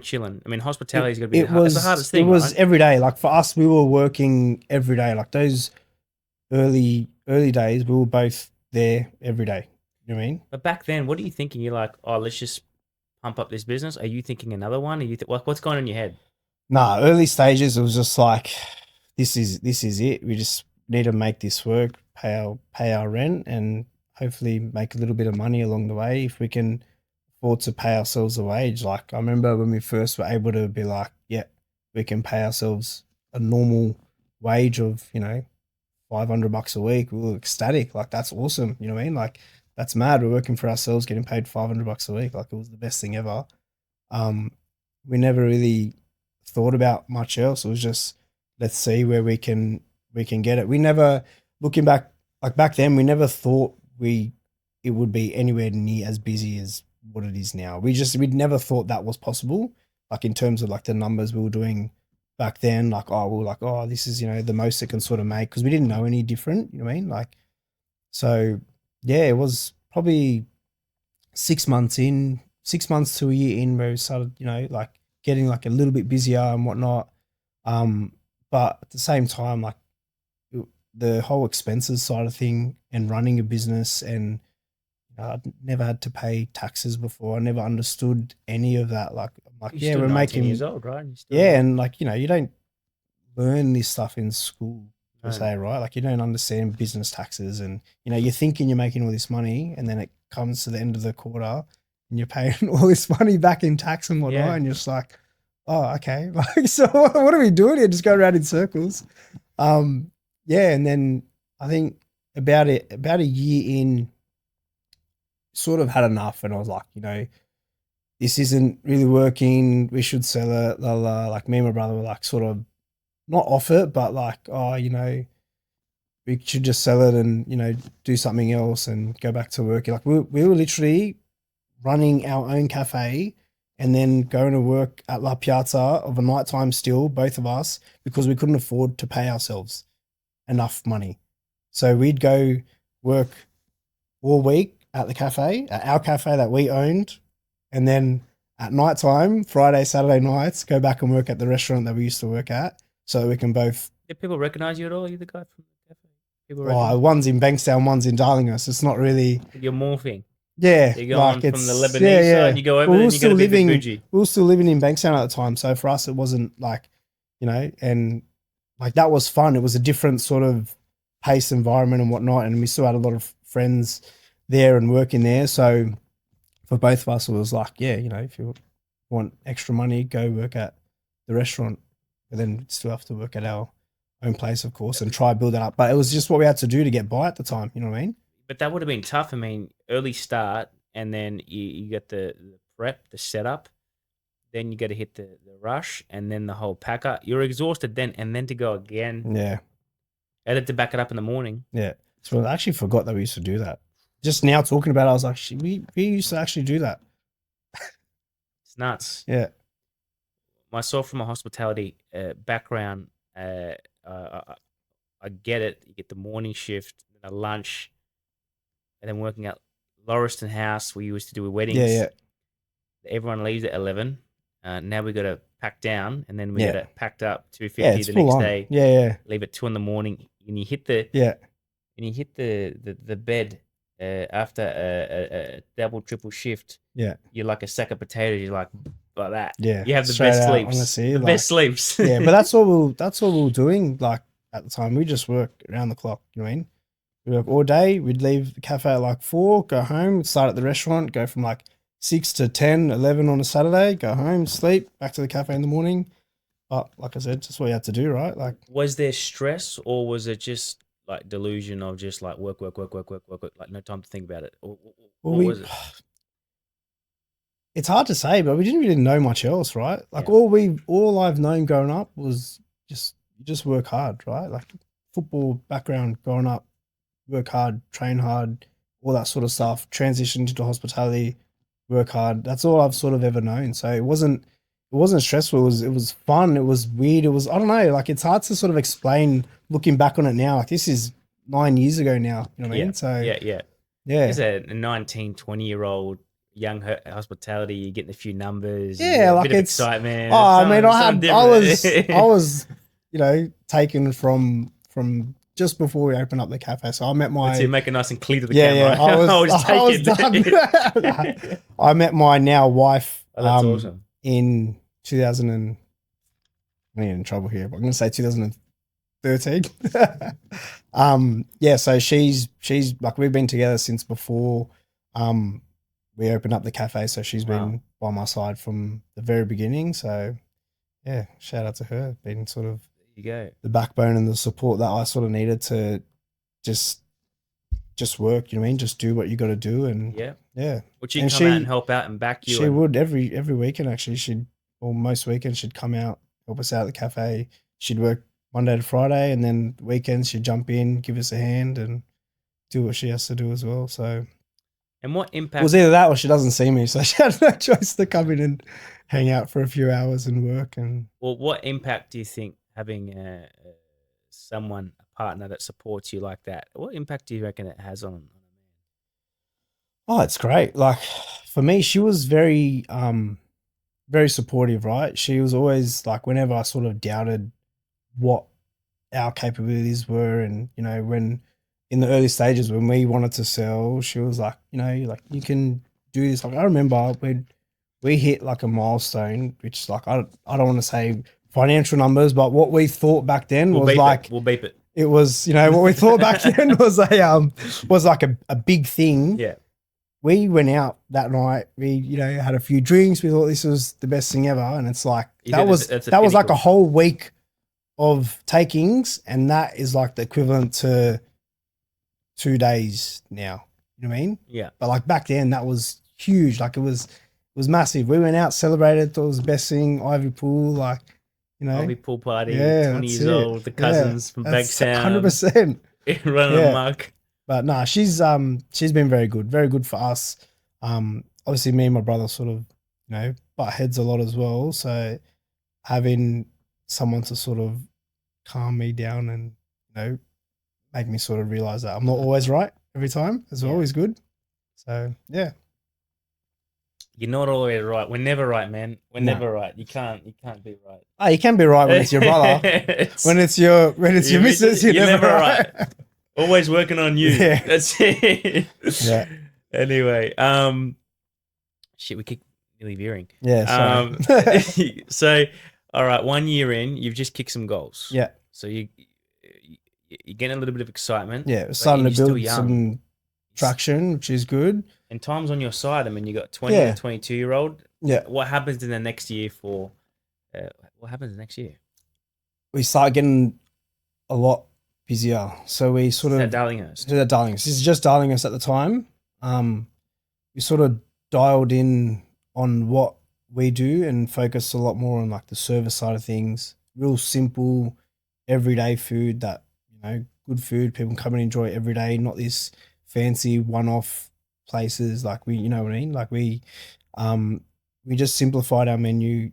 chilling. I mean, hospitality is going to be it's the hardest thing. It was right? every day. Like, for us, we were working every day. Like, those early days, we were both there every day. You know what I mean? But back then, what are you thinking? You're like, oh, let's just pump up this business. Are you thinking another one? Are you what's going on in your head? Nah, early stages, it was just like, this is it. We just need to make this work, pay our rent, and hopefully make a little bit of money along the way if we can afford to pay ourselves a wage. Like, I remember when we first were able to be like, yeah, we can pay ourselves a normal wage of, $500 a week. We were ecstatic. Like, that's awesome. You know what I mean? Like, that's mad. We're working for ourselves, getting paid $500 a week. Like, it was the best thing ever. We never really thought about much else. It was just, let's see where we can get it. We never, looking back, like back then, we never thought it would be anywhere near as busy as what it is now. We'd never thought that was possible. Like, in terms of like the numbers we were doing back then, like, this is, the most it can sort of make, because we didn't know any different, you know what I mean? Like, so yeah, it was probably 6 months to a year in where we started, like getting like a little bit busier and whatnot. But at the same time, like the whole expenses side of thing and running a business, and I'd never had to pay taxes before. I never understood any of that. Like, I'm like, You're yeah, still we're 19 making, years old, right? You're still yeah, and like, you don't learn this stuff in school per No. se, right? Like, you don't understand business taxes, and you're thinking you're making all this money, and then it comes to the end of the quarter, and you're paying all this money back in tax and whatnot, Yeah. and you're just like, oh, okay, like, so what are we doing here? Just go around in circles. Yeah, and then I think about a year in, sort of had enough, and I was like, this isn't really working. We should sell it. La, la. Like, me and my brother were like, sort of not off it, but like, oh, we should just sell it and do something else and go back to work. Like, we were literally running our own cafe and then going to work at La Piazza of a nighttime still, both of us, because we couldn't afford to pay ourselves enough money. So we'd go work all week at the cafe, at our cafe that we owned, and then at nighttime, Friday, Saturday nights, go back and work at the restaurant that we used to work at, so we can both. Did people recognize you at all? You're the guy from the cafe. People recognize One's in Bankstown, one's in Darlinghurst. It's not really. you're morphing. Yeah, You're going like from it's the Lebanese side, you go over Well, and you got to be a bit bougie. We were still living in Bankstown at the time, so for us it wasn't like, and like that was fun. It was a different sort of pace environment and whatnot, and we still had a lot of friends there and working there. So for both of us, it was like, yeah, if you want extra money, go work at the restaurant, but then still have to work at our own place, of course, and try build that up. But it was just what we had to do to get by at the time. You know what I mean? But that would have been tough. I mean, early start, and then you get the prep, the setup. Then you got to hit the rush, and then the whole packer. You're exhausted then, and then to go again. Yeah. I had to back it up in the morning. Yeah. So I actually forgot that we used to do that. Just now talking about it, I was like, we used to actually do that. It's nuts. Yeah. Myself from a hospitality background, I get it. You get the morning shift, then a lunch, and then working at Lauriston House, we used to do weddings. Yeah. Everyone leaves at 11. Now we got to pack down, and then we Yeah. got to packed up 2:50 Yeah, it's the full next on. day. Yeah. Leave at 2 in the morning, and you hit the the bed after a double triple shift. Yeah. You're like a sack of potatoes. You're like that. Yeah. You have the Straight best out, sleeps. honestly, The like- best sleeps. Yeah, but that's all we were doing, like, at the time. We just worked around the clock, you know what I mean? We work all day, we'd leave the cafe at like 4, go home, start at the restaurant, go from like 6 to 10, 11 on a Saturday, go home, sleep, back to the cafe in the morning. But like I said, just what you had to do, right? Like, Was there stress, or was it just like delusion of just like work, like no time to think about it? Or, what was it? It's hard to say, but we didn't really know much else, right? Like, Yeah. all I've known growing up was just work hard, right? Like, football background growing up, work hard, train hard, all that sort of stuff. Transitioned into hospitality, work hard. That's all I've sort of ever known. So it wasn't stressful. It was fun. It was weird. It was, I don't know, like, it's hard to sort of explain looking back on it now. Like, this is 9 years ago now. You know what I mean? So yeah. As a 19, 20-year-old young hospitality, you're getting a few numbers. Yeah, a like, bit of it's excitement. Oh, I mean, something I different. was, taken from just before we opened up the cafe. So I met my Let's see, make it nice and clear to the yeah, camera. I was, I'll just I was take it. done. I met my now wife Oh, that's awesome. in 2000 and I'm getting in trouble here, but I'm going to say 2013. Yeah, so she's like, we've been together since before we opened up the cafe, so she's been by my side from the very beginning. So yeah, shout out to her, being sort of You go. the backbone and the support that I sort of needed to just work, you know what I mean? Just do what you got to do. And yeah. Would she And come out and help out and back you? She would every weekend, actually. Most weekends she'd come out, help us out at the cafe. She'd work Monday to Friday, and then weekends she'd jump in, give us a hand, and do what she has to do as well. So And what it impact? was either that or she doesn't see me, so she had no choice to come in and hang out for a few hours and work. And Well, what impact do you think having someone, a partner that supports you like that? What impact do you reckon it has on a man? oh, it's great. Like, for me, she was very very supportive, right? She was always like, whenever I sort of doubted what our capabilities were. And, you know, when in the early stages when we wanted to sell, she was like, you know, like you can do this. Like I remember we hit like a milestone, which like I don't want to say financial numbers, but what we thought back then We'll was beep like it. We'll beep it. it was, you know, what we thought back then was like a big thing. Yeah. We went out that night. We, you know, had a few drinks. We thought this was the best thing ever, and it's like that was like pinnacle. a whole week of takings, and that is like the equivalent to 2 days now. You know what I mean? Yeah. But like back then, that was huge. Like it was massive. We went out, celebrated, thought it was the best thing. Ivy pool, like, you know, Ivy pool party. Yeah, 20 that's years it. old. The cousins from Bankstown. 100%. Running Yeah. amok. But no, she's been very good for us. Obviously me and my brother sort of, you know, butt heads a lot as well. So having someone to sort of calm me down and, you know, make me sort of realize that I'm not always right every time as well is good. So yeah. You're not always right. We're never right, man. We're No. never right. You can't be right. Oh, you can be right when it's your brother. when it's your missus, you're never right. Always working on you. Yeah. That's it. Yeah. Anyway, shit, we keep nearly veering. Yeah. Sorry. So, all right, 1 year in, you've just kicked some goals. Yeah. So you're getting a little bit of excitement. Yeah. We're starting to you're still build young. some traction, which is good. And time's on your side. I mean, you got 20 Yeah. and 22-year-old. Yeah. What happens in the next year for? What happens next year? We start getting a lot busier. So we sort of Darlinghurst. Darlinghurst. This is just Darlinghurst at the time. We sort of dialed in on what we do and focused a lot more on like the service side of things. Real simple, everyday food that, you know, good food people come and enjoy every day, not this fancy one-off places. Like we, you know what I mean? Like we just simplified our menu,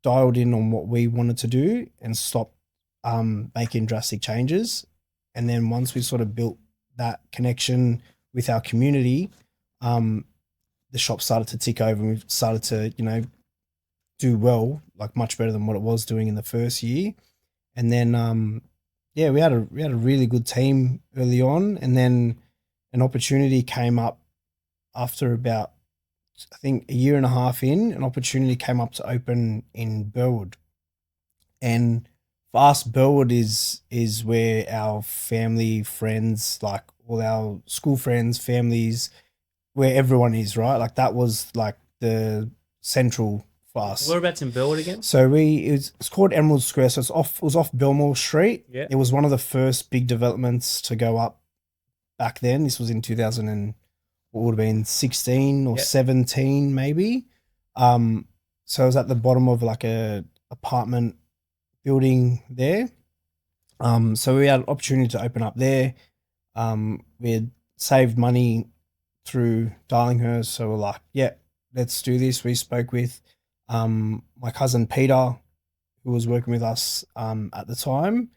dialed in on what we wanted to do and stopped making drastic changes. And then once we sort of built that connection with our community, the shop started to tick over and we started to, you know, do well, like much better than what it was doing in the first year. And then, yeah, we had a really good team early on. And then an opportunity came up after about, I think, a year and a half in, an opportunity came up to open in Burwood. And for us, Burwood is where our family, friends, like all our school friends, families, where everyone is, right? Like that was like the central for us. Whereabouts in Burwood again? So it's called Emerald Square. So it was off Belmore Street. Yeah. It was one of the first big developments to go up back then. This was in 2000 and what would have been 16 or 17 maybe. So it was at the bottom of like a apartment building there. So we had an opportunity to open up there. We had saved money through Darlinghurst, so we're like, yeah, let's do this. We spoke with my cousin Peter, who was working with us at the time,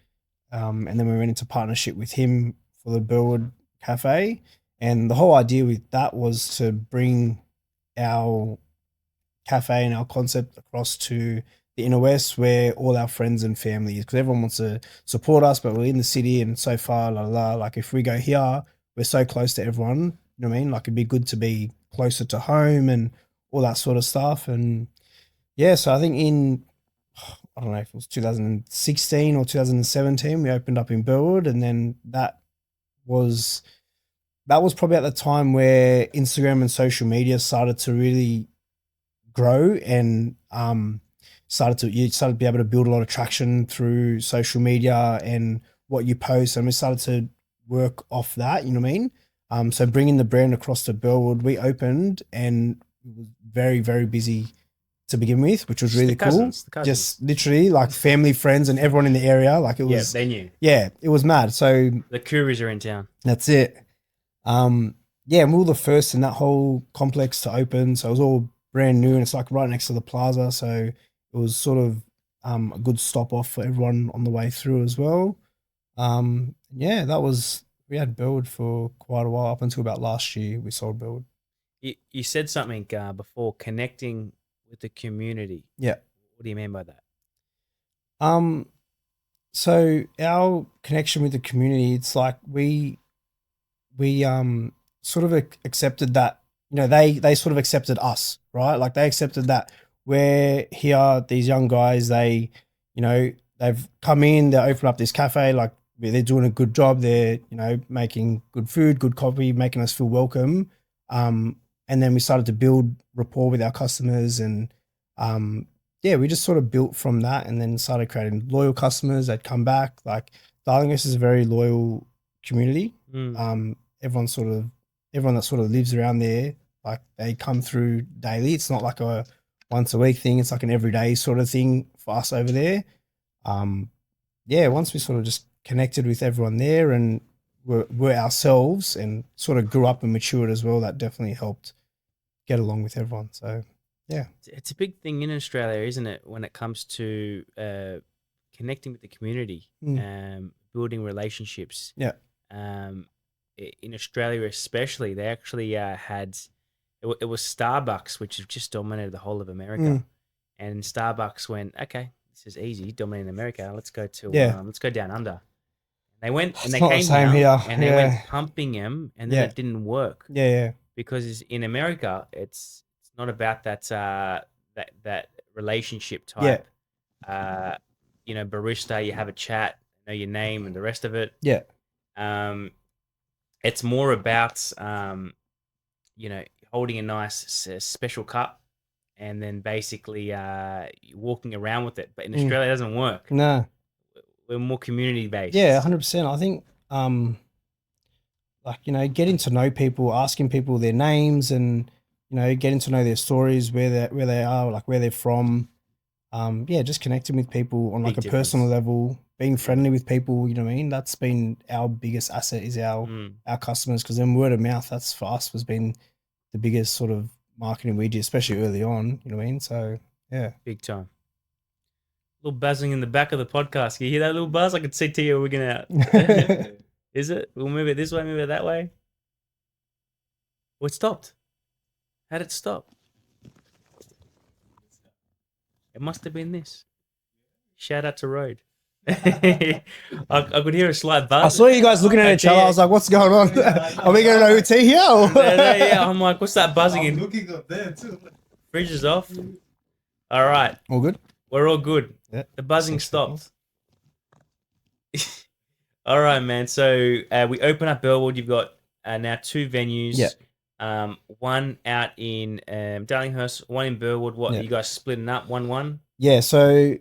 and then we went into partnership with him for the Burwood Cafe. And the whole idea with that was to bring our cafe and our concept across to the inner west, where all our friends and family is, because everyone wants to support us, but we're in the city and so far, like if we go here, we're so close to everyone. You know what I mean? Like it'd be good to be closer to home and all that sort of stuff. And yeah, so I think I don't know if it was 2016 or 2017, we opened up in Burwood, and then that was probably at the time where Instagram and social media started to really grow, and you started to be able to build a lot of traction through social media and what you post, and we started to work off that. You know what I mean? So bringing the brand across to Burwood, we opened and it was very, very busy to begin with, which was really cool. Just literally like family, friends, and everyone in the area. Like it was, they knew. Yeah, it was mad. So the Khourys are in town. That's it. Yeah, and we were the first in that whole complex to open. So it was all brand new, and it's like right next to the plaza. So it was sort of a good stop off for everyone on the way through as well. Yeah, we had Burwood for quite a while, up until about last year we sold Burwood. You said something before, connecting with the community. Yeah. What do you mean by that? So our connection with the community, it's like we sort of accepted that, you know, they sort of accepted us, right? Like they accepted that we're here, these young guys, they, you know, they've come in, they open up this cafe, like they're doing a good job, they're, you know, making good food, good coffee, making us feel welcome. And then we started to build rapport with our customers, and yeah, we just sort of built from that, and then started creating loyal customers that come back. Like Darlinghurst is a very loyal community. Everyone that sort of lives around there, like they come through daily. It's not like a once a week thing. It's like an everyday sort of thing for us over there. Yeah, once we sort of just connected with everyone there and were ourselves and sort of grew up and matured as well, that definitely helped get along with everyone. So yeah, it's a big thing in Australia, isn't it, when it comes to connecting with the community, building relationships. Yeah. In Australia especially, they actually had it was Starbucks, which has just dominated the whole of America, and Starbucks went, okay, this is easy, dominating America. Let's go to let's go down under. They went and they came down here. and they went pumping them, and then it didn't work. Yeah. Because in America, it's not about that that relationship type. You know, barista, you have a chat, know your name and the rest of it. Yeah. It's more about you know, holding a nice special cup and then basically walking around with it. But in Australia, it doesn't work. No. We're more community based. Yeah, 100%. I think, like, you know, getting to know people, asking people their names, and, you know, getting to know their stories, where they are, like where they're from. Yeah, just connecting with people on like a personal level, being friendly with people. You know what I mean? That's been our biggest asset, is our customers, because then word of mouth, that's for us has been the biggest sort of marketing we did, especially early on. You know what I mean? So yeah, big time. Little buzzing in the back of the podcast. Can you hear that little buzz? I can see Tia wigging out. Is it? We'll move it this way, move it that way. Oh, it stopped. How did it stop? It must have been this. Shout out to Road. I could hear a slight buzz. I saw you guys looking at each other. I was like, what's going on? Are we going to OT here? Yeah, I'm like, what's that buzzing? I'm looking up there too. Fridge is off. All right. All good? We're all good. Yeah. The buzzing stopped. All right, man. So we open up Burwood. You've got now 2 venues. Yeah. One out in Darlinghurst, one in Burwood. What, you guys splitting up 1-1? Yeah, so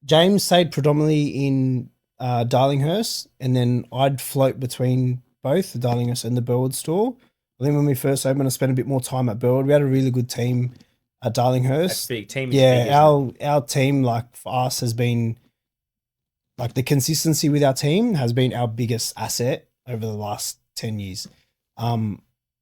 James stayed predominantly in Darlinghurst, and then I'd float between both the Darlinghurst and the Burwood store. I think when we first opened, I spent a bit more time at Burwood. We had a really good team at Darlinghurst. That's big. Team is big, our team, like for us, has been like the consistency with our team has been our biggest asset over the last 10 years.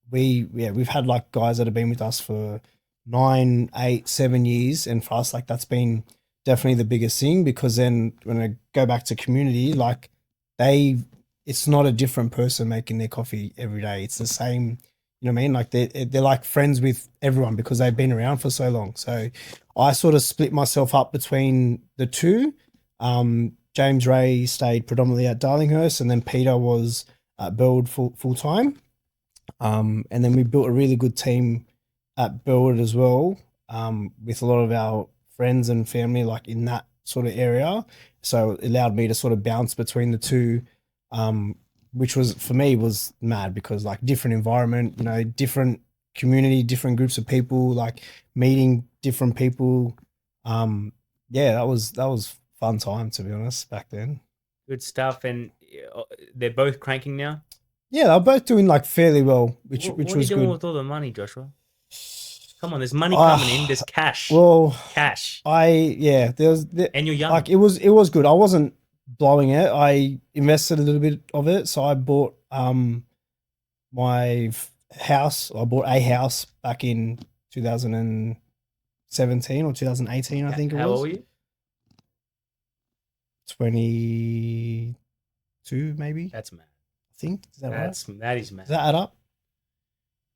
We've had like guys that have been with us for 9, 8, 7 years, and for us, like that's been definitely the biggest thing, because then when I go back to community, like it's not a different person making their coffee every day. It's the same, you know what I mean? Like they're like friends with everyone because they've been around for so long. So I sort of split myself up between the two. James Ray stayed predominantly at Darlinghurst, and then Peter was at Burwood full time. And then we built a really good team at Burwood as well, with a lot of our friends and family like in that sort of area. So it allowed me to sort of bounce between the two, which was for me was mad, because like different environment, you know, different community, different groups of people, like meeting different people. Yeah, that was fun time, to be honest, back then. Good stuff. And they're both cranking now? Yeah, they're both doing like fairly well, which what was good. What are you doing with all the money, Joshua? Come on, there's money coming in. There's cash. Well, cash. And you're young. Like it was good. I wasn't blowing it. I invested a little bit of it. So I bought my house. I bought a house back in 2017 or 2018, I think it was. How old were you? 22, maybe. That's mad. I think. Is that right? That is mad. Does that add up?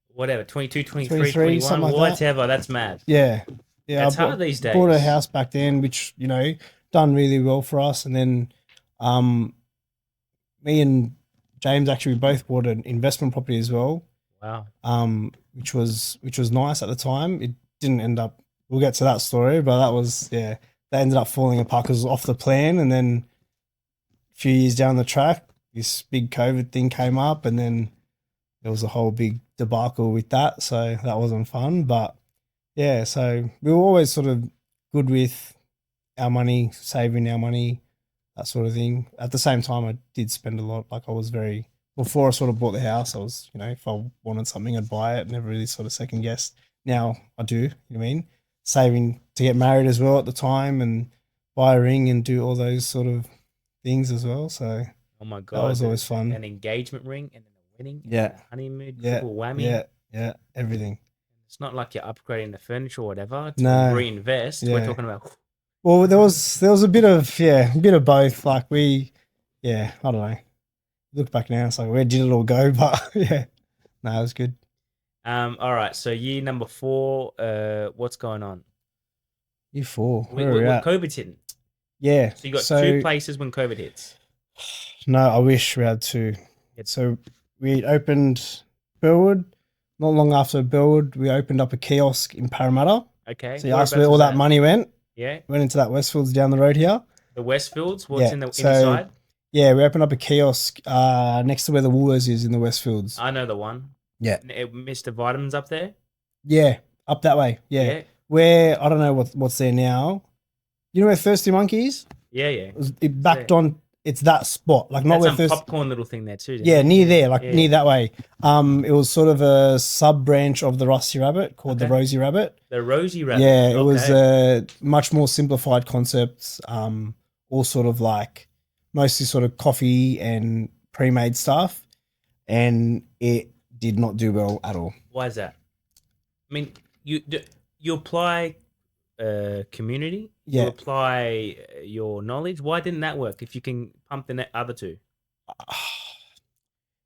Whatever, 22, 23, 21, something like whatever, that's mad. Yeah. That's hard these days. Bought a house back then, which, you know, done really well for us. And then Me and James actually both bought an investment property as well. Wow. Which was nice at the time. It didn't end up. We'll get to that story, but that ended up falling apart because it was off the plan. And then a few years down the track, this big COVID thing came up, and then there was a whole big debacle with that. So that wasn't fun. But yeah, so we were always sort of good with our money, saving our money, that sort of thing. At the same time, I did spend a lot. Like I was very, before I sort of bought the house, I was, if I wanted something, I'd buy it. Never really sort of second guessed. Now I do, you know what I mean? Saving to get married as well at the time and buy a ring and do all those sort of things as well. So Oh my God. that was always fun. An engagement ring and then a wedding. And Yeah. then a honeymoon, Yeah. triple whammy. Yeah, everything. It's not like you're upgrading the furniture or whatever to No. reinvest. Yeah. We're talking about Well, there was a bit of both. Like I don't know. Look back now, it's like where did it all go? But yeah, no, it was good. all right. So year number 4, what's going on? Year 4, where When are we at? COVID's hitting. Yeah. So you got 2 places when COVID hits. No, I wish we had 2. Yep. So we opened Burwood. Not long after Burwood, we opened up a kiosk in Parramatta. Okay. So you asked where all that money went. Yeah. Went into that Westfields down the road here. The Westfields. What's Yeah, in the so- inside? Yeah, we opened up a kiosk next to where the Woolworths is in the Westfields. I know the one. Yeah. Mr. Vitamins up there. Yeah, up that way. Yeah. Where, I don't know what's there now. You know where Thirsty Monkey is? Yeah. Yeah. It backed on, it's that spot. Like not That's where some Thirsty... popcorn little thing there too. Yeah, near there, like Yeah. near that way. It was sort of a sub branch of the Rusty Rabbit called the Okay. Rosy Rabbit. The Rosy Rabbit. Yeah, it was Okay. a much more simplified concept. All sort of like mostly sort of coffee and pre-made stuff, and it did not do well at all. Why is that? I mean, you apply community. Yeah. You apply your knowledge. Why didn't that work? If you can pump the other 2.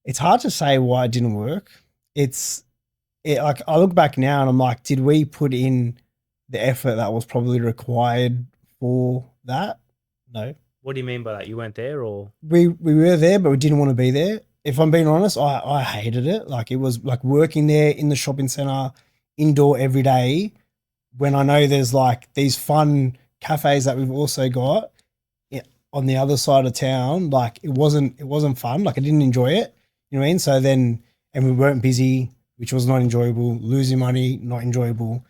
It's hard to say why it didn't work. Like I look back now and I'm like, did we put in the effort that was probably required for that? No. What do you mean by that? You weren't there, or We were there, but we didn't want to be there. If I'm being honest, I hated it. Like it was like working there in the shopping center, indoor every day, when I know there's like these fun cafes that we've also got on the other side of town. Like it wasn't fun. Like I didn't enjoy it. You know what I mean? So then, and we weren't busy, which was not enjoyable. Losing money, not enjoyable.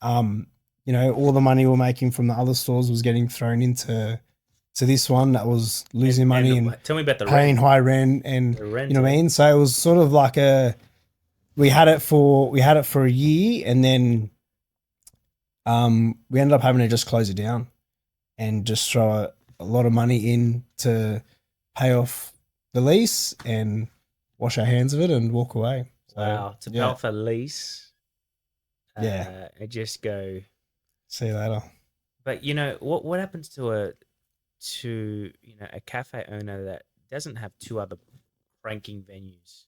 All the money we're making from the other stores was getting thrown into this one that was losing money and tell me about the paying rent. high rent, and The rent. you know what I mean. So it was sort of like we had it for a year, and then we ended up having to just close it down and just throw a lot of money in to pay off the lease and wash our hands of it and walk away. So, Wow, to pay yeah. off a lease. Yeah. And just go. See you later. But what happens to a cafe owner that doesn't have 2 other cranking venues?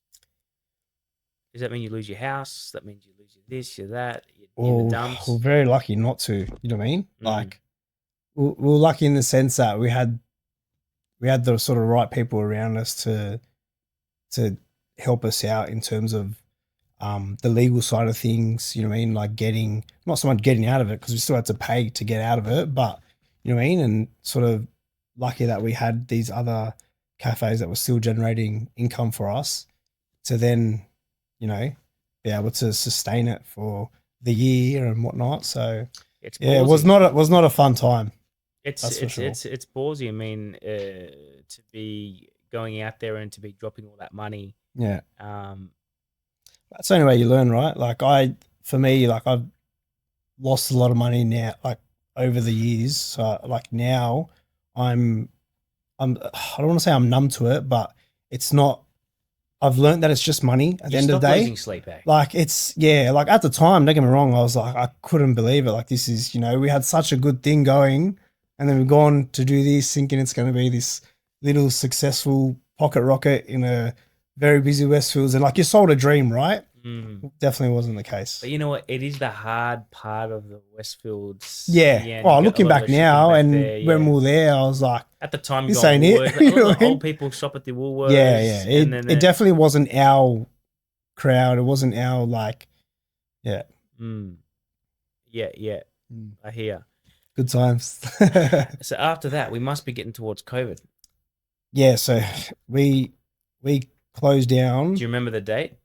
Does that mean you lose your house? That means you lose your this, your that, you're in Well, the dumps. we're very lucky not to. You know what I mean? Mm. Like we're lucky in the sense that we had the sort of right people around us to help us out in terms of the legal side of things. You know what I mean? Like not so much getting out of it, because we still had to pay to get out of it, but you know what I mean? And sort of lucky that we had these other cafes that were still generating income for us to then, be able to sustain it for the year and whatnot. So It's yeah, it ballsy. was not a fun time. It's That's for sure. it's ballsy. I mean, to be going out there and to be dropping all that money. Yeah. Um, That's the only way you learn, right? Like I've lost a lot of money now, like over the years. So like now I don't want to say I'm numb to it, but it's not. I've learned that it's just money at the end of the day. losing sleep, eh? Like like at the time, don't get me wrong, I was like, I couldn't believe it. Like this is, we had such a good thing going, and then we've gone to do this thinking it's going to be this little successful pocket rocket in a very busy Westfields, and like you sold a dream, right? Mm. Definitely wasn't the case. But you know what? It is the hard part of the Westfields. Yeah. you Well, got a looking lot of back the shipping now, back and there, when we were there, I was like, at the time, you this go on ain't it. Woolworths. Like, You a know lot what of I mean? old people shop at the Woolworths. Yeah. And then It definitely wasn't our crowd. It wasn't our yeah. Yeah. I hear. Good times. So after that, we must be getting towards COVID. Yeah. So we closed down. Do you remember the date?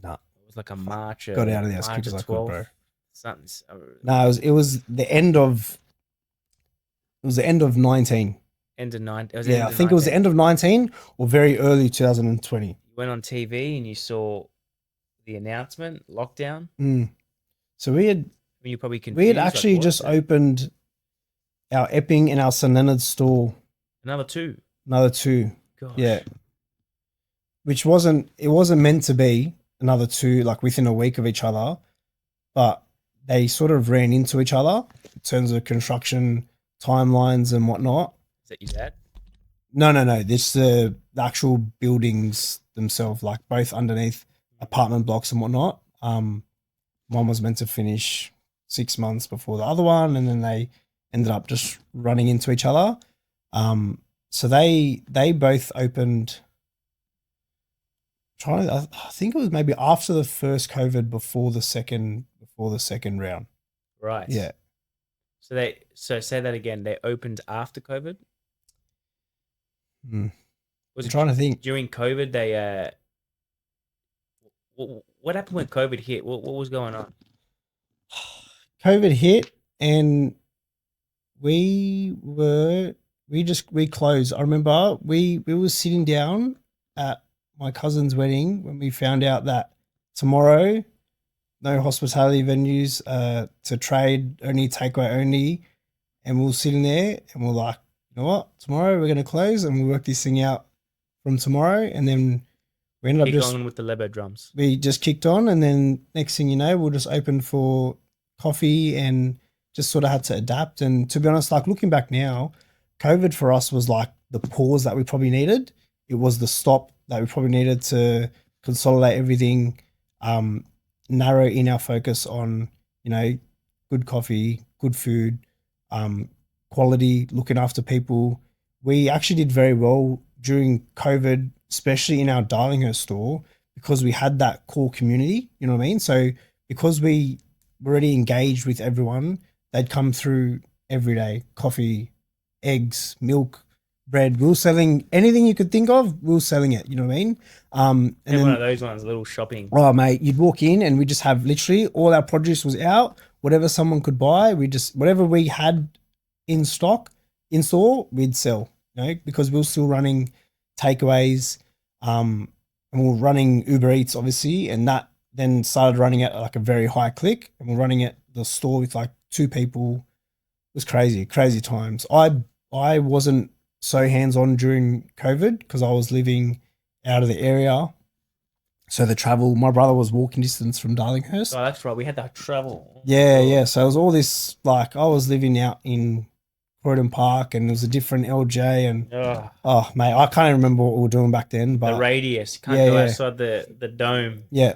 No. It was like a March. Got out of there as March quick as I could, 12th. bro. Something. No, it was the end of. It was the end of 19. End of 9. Yeah, I think it was the end of 19 or very early 2020. You went on TV and you saw the announcement, lockdown. So we had probably confused. we had actually just opened our Epping and our St Leonard's store. Another two. Gosh. Yeah. Which wasn't meant to be another two, like within a week of each other, but they sort of ran into each other in terms of construction timelines and whatnot. Is that your dad? No. This the actual buildings themselves, like both underneath apartment blocks and whatnot. One was meant to finish 6 months before the other one, and then they ended up just running into each other. So they both opened. I think it was maybe after the first COVID, before the second round. Right. Yeah. So say that again. They opened after COVID. I'm trying to think. During COVID, they what happened when COVID hit? What was going on? COVID hit, and we closed. I remember we were sitting down at my cousin's wedding when we found out that tomorrow, no hospitality venues to trade, only takeaway only, and we were sitting there and we're like, you know what? Tomorrow we're going to close and we'll work this thing out from tomorrow. And then we ended up just on with the Lebo drums. We just kicked on, and then next thing you know, we'll just open for coffee and just sort of had to adapt. And to be honest, like looking back now, COVID for us was like the pause that we probably needed. It was the stop that we probably needed to consolidate everything, narrow in our focus on, good coffee, good food, quality, looking after people. We actually did very well during COVID, especially in our Darlinghurst store, because we had that core community, you know what I mean? So because we were already engaged with everyone, they'd come through every day, coffee, eggs, milk, bread. We were selling anything you could think of, we were selling it, you know what I mean? And then, one of those ones, little shopping. Oh, mate, you'd walk in and we just have literally all our produce was out, whatever someone could buy, whatever we had in stock, in store, we'd sell, because we were still running takeaways, and we were running Uber Eats, obviously, and that then started running at like a very high click, and we're running at the store with like 2 people. It was crazy times. I wasn't so hands-on during COVID because I was living out of the area. So the travel, my brother was walking distance from Darlinghurst. Oh, that's right. We had that travel. Yeah. So it was all this, like I was living out in Croydon Park, and it was a different LJ, and oh mate, I can't even remember what we were doing back then. But the radius, you can't go outside the dome. Yeah.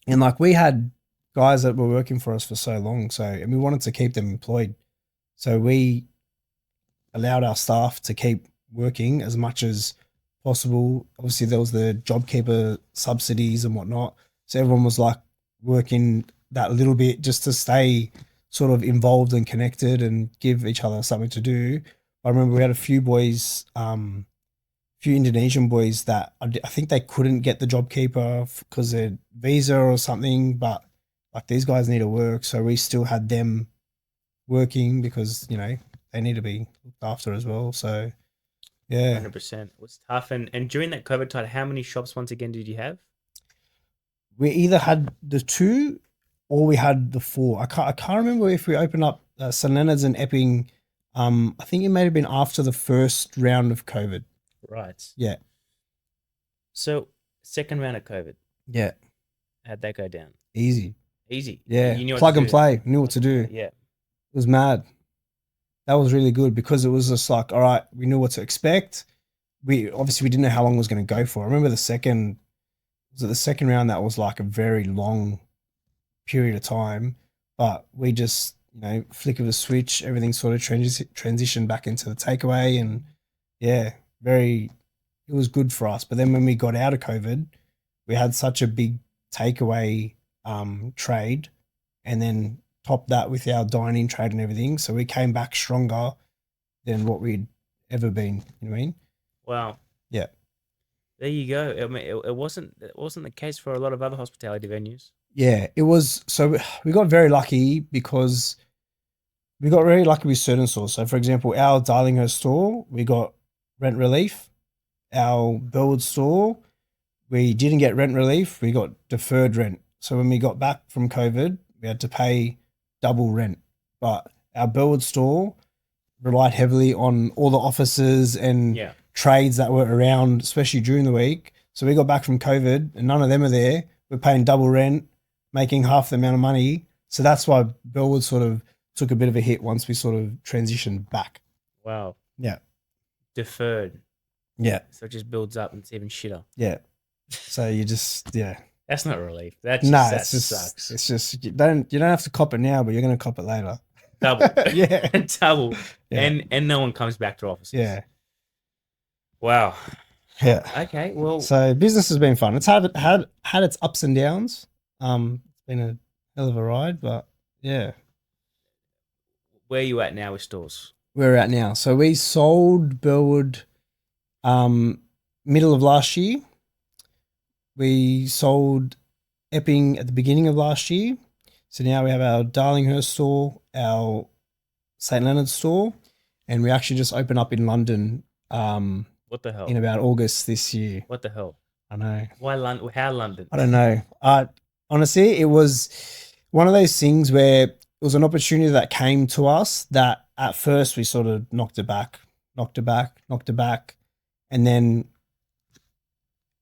And like we had guys that were working for us for so long, and we wanted to keep them employed. So we allowed our staff to keep working as much as possible. Obviously there was the JobKeeper subsidies and whatnot. So everyone was like working that little bit just to stay sort of involved and connected and give each other something to do. I remember we had a few boys, few Indonesian boys that I think they couldn't get the JobKeeper because their visa or something, but like these guys need to work. So we still had them working because, they need to be looked after as well. So, yeah. 100%. It was tough. And during that COVID time, how many shops once again did you have? We either had the 2 or we had the 4. I can't remember if we opened up St Leonard's and Epping. I think it may have been after the first round of COVID. Right. Yeah. So, second round of COVID. Yeah. How'd that go down? Easy. Yeah. You knew plug and play. Knew what to do. Yeah. It was mad. That was really good because it was just like, all right, we knew what to expect. We didn't know how long it was going to go for. I remember the second was it the second round that was like a very long period of time, but we just, flick of a switch, everything sort of transitioned back into the takeaway, and yeah, it was good for us. But then when we got out of COVID, we had such a big takeaway trade, and then top that with our dining trade and everything. So we came back stronger than what we'd ever been. You know what I mean? Wow. Yeah. There you go. I mean, it wasn't the case for a lot of other hospitality venues. Yeah, it was. So we got very lucky because we got very lucky with certain stores. So for example, our Darlinghurst store, we got rent relief. Our Bellwood store, we didn't get rent relief. We got deferred rent. So when we got back from COVID, we had to pay double rent. But our Bellwood store relied heavily on all the offices and Yeah. trades that were around, especially during the week. So we got back from COVID and none of them are there. We're paying double rent, making half the amount of money. So that's why Bellwood sort of took a bit of a hit once we sort of transitioned back. Wow. Yeah. Deferred. Yeah. So it just builds up and it's even shitter. Yeah. So you just, yeah. That's not relief. That sucks. It's just you don't have to cop it now, but you're gonna cop it later. Double. Yeah. Double. Yeah. And no one comes back to offices. Yeah. Wow. Yeah. Okay. Well, So business has been fun. It's had its ups and downs. It's been a hell of a ride, but yeah. where are you at now with stores? Where we're at now. So we sold Burwood middle of last year. We sold Epping at the beginning of last year. So now we have our Darlinghurst store, our St. Leonard's store, and we actually just opened up in London What the hell? in about August this year. What the hell? I know. Why London? How London? I don't know. Honestly, it was one of those things where it was an opportunity that came to us that at first we sort of knocked it back. And then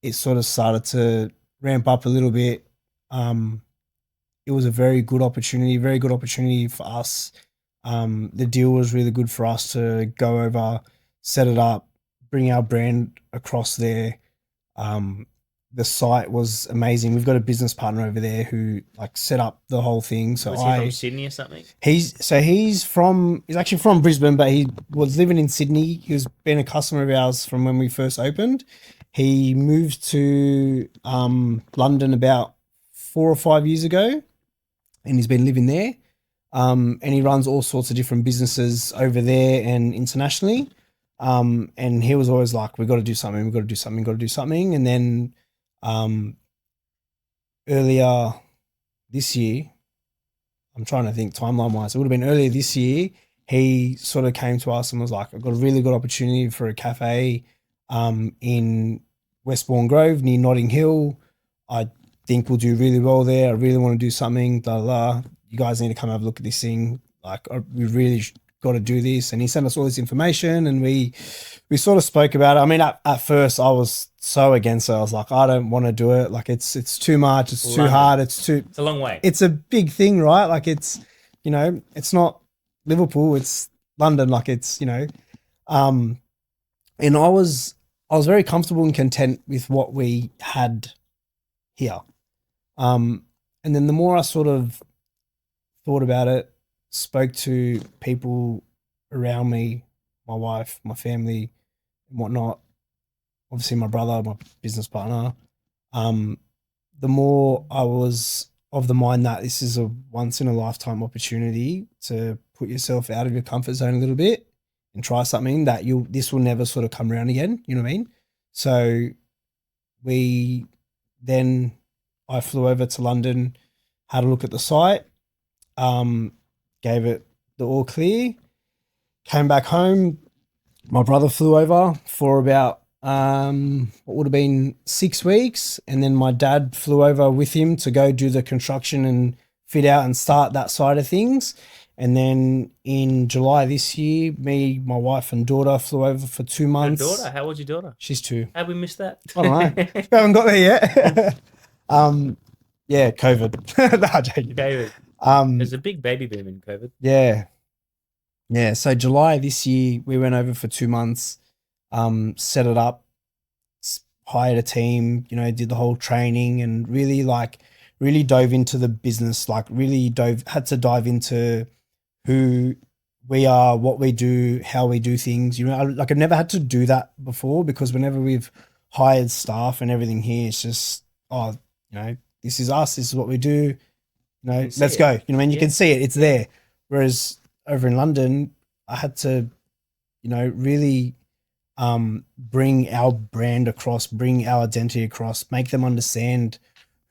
it sort of started to ramp up a little bit. It was a very good opportunity for us. The deal was really good for us to go over, set it up, bring our brand across there. The site was amazing. We've got a business partner over there who set up the whole thing. So Was he from Sydney or something? He's actually from Brisbane, but he was living in Sydney. He was been a customer of ours from when we first opened. He moved to London about 4 or 5 years ago, and he's been living there. And he runs all sorts of different businesses over there and internationally. And he was always like, we've got to do something. And then earlier this year, I'm trying to think timeline wise, it would have been earlier this year, he sort of came to us and was like, I've got a really good opportunity for a cafe in Westbourne Grove near Notting Hill. I think we'll do really well there. I really want to do something, blah, blah. You guys need to come have a look at this thing. We really got to do this. And he sent us all this information and we sort of spoke about it. I mean, at first I was so against it. I was like, I don't want to do it. It's too much. It's too hard. It's a long way. It's a big thing, right? It's, it's not Liverpool, it's London. And I was very comfortable and content with what we had here. And then the more I sort of thought about it, spoke to people around me, my wife, my family, and whatnot, obviously my brother, my business partner, the more I was of the mind that this is a once in a lifetime opportunity to put yourself out of your comfort zone a little bit and try something that this will never sort of come around again. You know what I mean? So I flew over to London, had a look at the site, gave it the all clear, came back home. My brother flew over for about what would have been 6 weeks, and then my dad flew over with him to go do the construction and fit out and start that side of things. And then in July this year, me, my wife and daughter flew over for 2 months. Your daughter? How old's your daughter? She's 2. How'd we miss that? I don't know. We haven't got there yet. Yeah, COVID. No, I'm joking. COVID. There's a big baby boom in COVID. Yeah. Yeah. So July this year, we went over for 2 months, set it up. hired a team, you know, did the whole training and really dove into the business, like had to dive into who we are, what we do, how we do things. You know, I've never had to do that before, because whenever we've hired staff and everything here, it's just, oh, you know, this is us, this is what we do, you know, let's go. You know what I mean? You can see it, it's there. Whereas over in London, I had to, you know, really bring our brand across, bring our identity across, make them understand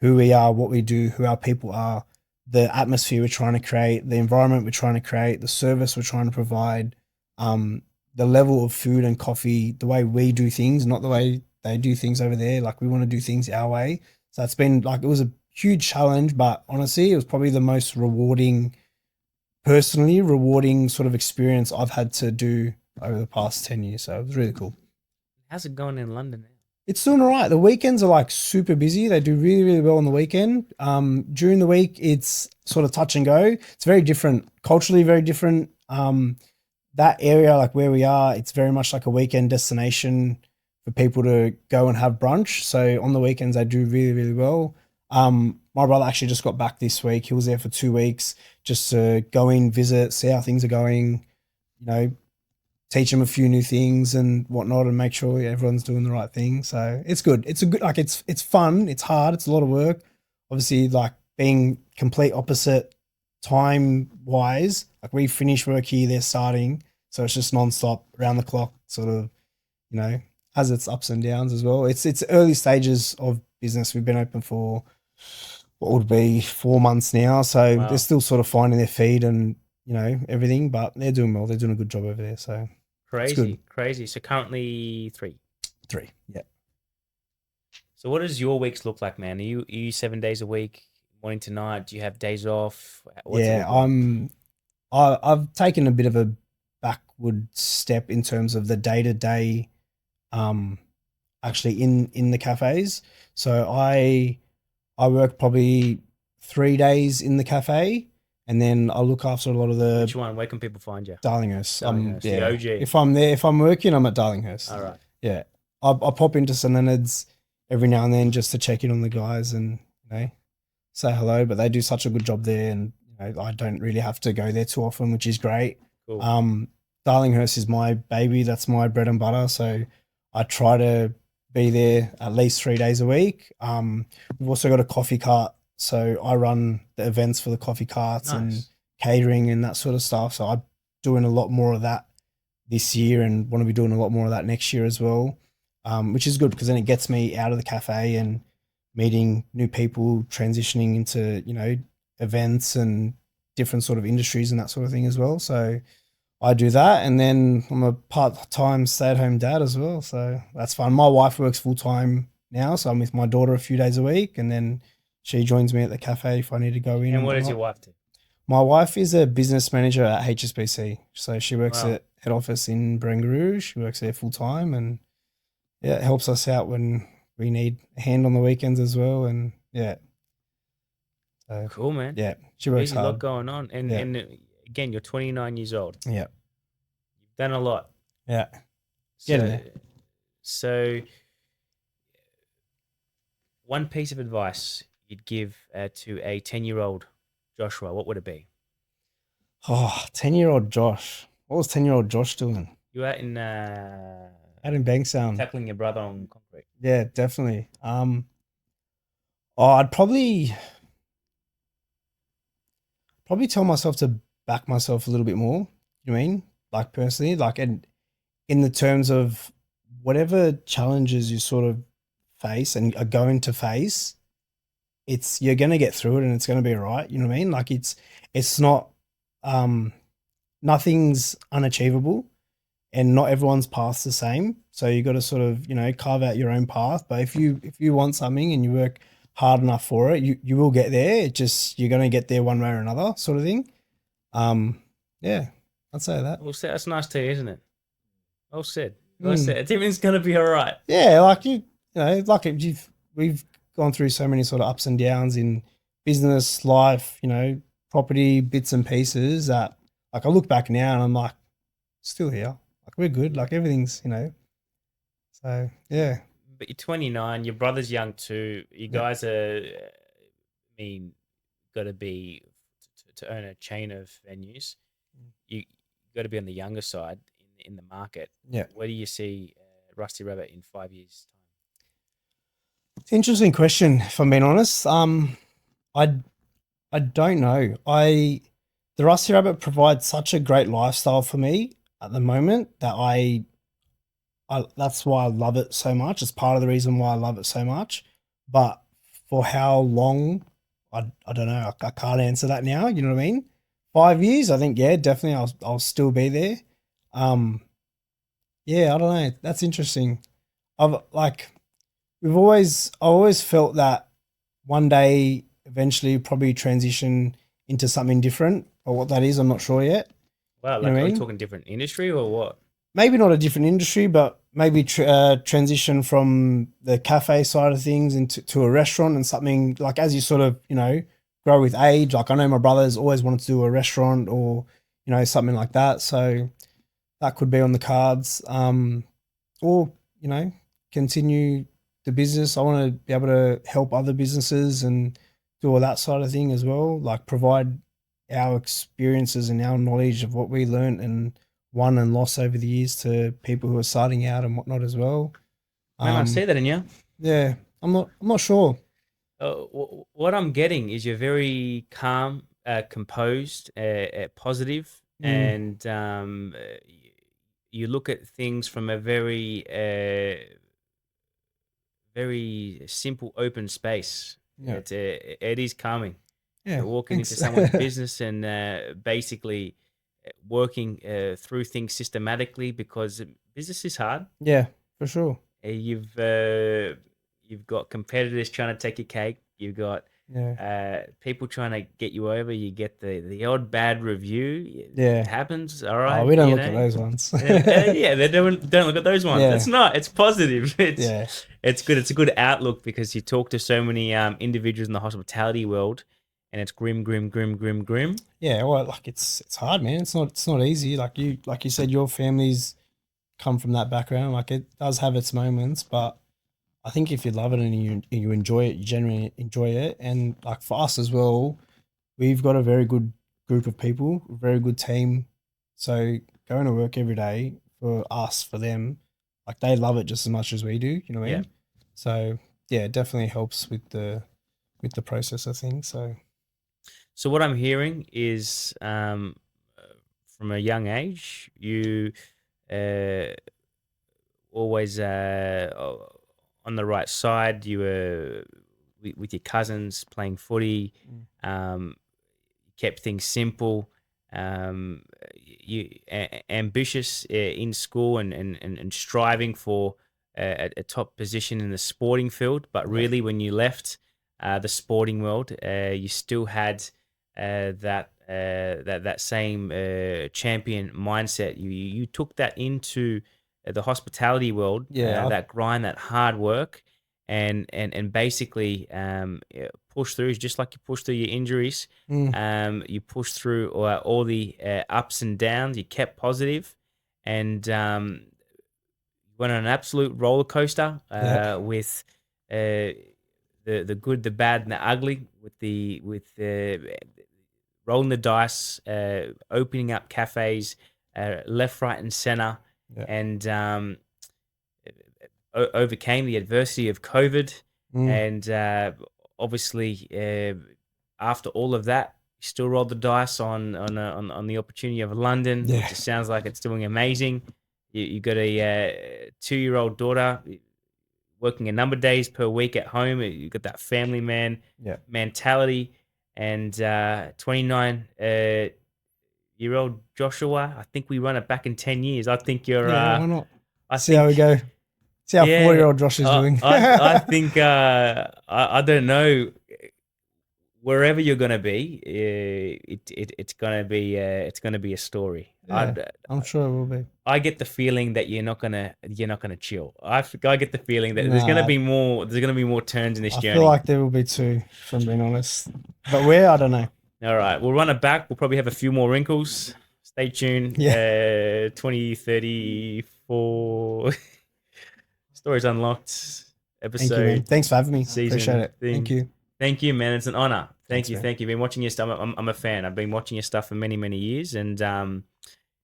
who we are, what we do, who our people are, the atmosphere we're trying to create, the environment we're trying to create, the service we're trying to provide, the level of food and coffee, the way we do things, not the way they do things over there. Like, we want to do things our way. So it's been like, it was a huge challenge, but honestly, it was probably the most personally rewarding sort of experience I've had to do over the past 10 years. So it was really cool. How's it going in London now? It's doing all right. The weekends are like super busy. They do really, really well on the weekend. During the week, it's sort of touch and go. It's very different, culturally very different. That area, like where we are, it's very much like a weekend destination for people to go and have brunch. So on the weekends, they do really, really well. My brother actually just got back this week. He was there for 2 weeks just to go in, visit, see how things are going, you know, teach them a few new things and whatnot, and make sure everyone's doing the right thing. So it's good. It's a good, like, it's fun. It's hard. It's a lot of work. Obviously, like, being complete opposite time wise, like, we finish work here, they're starting. So it's just nonstop, around the clock, sort of, you know, has its ups and downs as well. It's early stages of business. We've been open for what would be 4 months now. So Wow. they're still sort of finding their feet and, you know, everything, but they're doing well. They're doing a good job over there. So Crazy. So currently 3. 3, yeah. So what does your weeks look like, man? Are you 7 days a week, morning to night? Do you have days off? What's it look like? I've taken a bit of a backward step in terms of the day-to-day, actually in the cafes. So I work probably 3 days in the cafe, and then I look after a lot of the Which one? Where can people find you? Darlinghurst. Darlinghurst, the Yeah. OG. If I'm there, if I'm working, I'm at Darlinghurst. All right. Yeah. I pop into St Leonard's every now and then just to check in on the guys and, you know, say hello. But they do such a good job there, and, you know, I don't really have to go there too often, which is great. Cool. Darlinghurst is my baby. That's my bread and butter. So I try to be there at least 3 days a week. We've also got a coffee cart. So I run the events for the coffee carts and catering and that sort of stuff. So I'm doing a lot more of that this year, and want to be doing a lot more of that next year as well, which is good, because then it gets me out of the cafe and meeting new people, transitioning into, you know, events and different sort of industries and that sort of thing as well. So I do that, and then I'm a part-time stay-at-home dad as well. So that's fun. My wife works full-time now, so I'm with my daughter a few days a week, and then she joins me at the cafe if I need to go in. And what does your wife do? My wife is a business manager at HSBC. So she works Wow. at head office in Barangaroo. She works there full time, and yeah, it helps us out when we need a hand on the weekends as well. And yeah. So, Cool, man. yeah, she works There's a lot hard. going on. And, Yeah. and again, you're 29 years old. Yeah. You've done a lot. Yeah. So, Getting there. so one piece of advice you'd give to a 10-year-old Joshua, what would it be? Oh, 10-year-old Josh. What was 10-year-old Josh doing? You were out in Out in Bankstown. tackling your brother on concrete. Yeah, definitely. I'd probably tell myself to back myself a little bit more. You know what I mean? Like, personally, like, in the terms of whatever challenges you sort of face and are going to face, you're going to get through it, and it's going to be all right. You know what I mean? Like, it's not, nothing's unachievable, and not everyone's path's the same. So you got to sort of, you know, carve out your own path. But if you want something and you work hard enough for it, you will get there. It just, you're going to get there one way or another, sort of thing. Yeah, I'd say that. Well said. That's nice to hear, isn't it? Well said. Well said. Everything's going to be all right. Yeah, like, you know, like, we've gone through so many sort of ups and downs in business, life, you know, property, bits and pieces, that, like, I look back now and I'm like, still here. Like, we're good. Like, everything's, you know. So yeah. But you're 29. Your brother's young too. You Yeah. guys are, I mean, got to be to own a chain of venues. You got to be on the younger side in the market. Yeah. Where do you see Rusty Rabbit in 5 years' time? It's an interesting question, if I'm being honest. I don't know. The Rusty Rabbit provides such a great lifestyle for me at the moment that I that's why I love it so much. It's part of the reason why I love it so much. But for how long, I don't know. I can't answer that now. You know what I mean? 5 years, I think, yeah, definitely I'll still be there. Yeah, I don't know. That's interesting. I always felt that one day eventually probably transition into something different. But what that is, I'm not sure yet. Wow, You know like what I are we mean? talking different industry or what? Maybe not a different industry, but maybe transition from the cafe side of things into to a restaurant and something like as you sort of, grow with age. Like I know my brother's always wanted to do a restaurant or, something like that. So that could be on the cards. Or, continue the business. I want to be able to help other businesses and do all that side of thing as well. Like provide our experiences and our knowledge of what we learned and won and lost over the years to people who are starting out and whatnot as well. Man, I see that in you. Yeah, I'm not sure. What I'm getting is you're very calm, composed, positive, and you look at things from a very simple, open space. Yeah. It is calming. Yeah, You're walking into thanks. someone's business and basically working through things systematically because business is hard. Yeah, for sure. You've got competitors trying to take your cake. You've got Yeah, people trying to get you over. You get the odd bad review. Yeah. It happens. All right. Oh, we don't you look at know. those ones. Yeah, they don't look at those ones. Yeah. It's not. It's positive. Yeah, It's good. It's a good outlook because you talk to so many individuals in the hospitality world, and it's grim, grim, grim, grim, grim. yeah. Well, like it's hard, man. It's not easy. Like you said, your family's come from that background. Like it does have its moments, but I think if you love it and you enjoy it, you genuinely enjoy it. And like for us as well, we've got a very good group of people, a very good team. So going to work every day for us, for them, like they love it just as much as we do. You know what I Yeah. mean? So yeah, it definitely helps with the process of things. So what I'm hearing is, from a young age, you always on the right side. You were with your cousins playing footy. Kept things simple. Ambitious in school and striving for a top position in the sporting field. But really, when you left the sporting world, you still had that same champion mindset. You took that into the hospitality world. Yeah. That grind, that hard work, and basically push through, just like you push through your injuries. You push through all the ups and downs. You kept positive, and went on an absolute roller coaster with the good, the bad, and the ugly. With rolling the dice, opening up cafes, left, right, and center, and overcame the adversity of COVID, and obviously after all of that, you still rolled the dice on the opportunity of London, which it sounds like it's doing amazing. You got a 2-year-old daughter working a number of days per week at home. You got that family man mentality, and 29-year-old Joshua. I think we run it back in 10 years. I think you're. Why not? I See how we go. See how 4-year-old Josh is doing. I think I don't know. Wherever you're gonna be, it's gonna be a story. Yeah, I'm sure it will be. I get the feeling that you're not gonna chill. I get the feeling that there's gonna be more turns in this journey. I feel like there will be too, if I'm being honest. But where, I don't know. All right, we'll run it back. We'll probably have a few more wrinkles. Stay tuned. 2034 stories unlocked. Thank you, man. episode. Thanks for having me. Season Appreciate it. thing. Thank you. Thank you, man. It's an honor. Thanks, man. Thank you. Been watching your stuff. I'm a fan. I've been watching your stuff for many, many years, and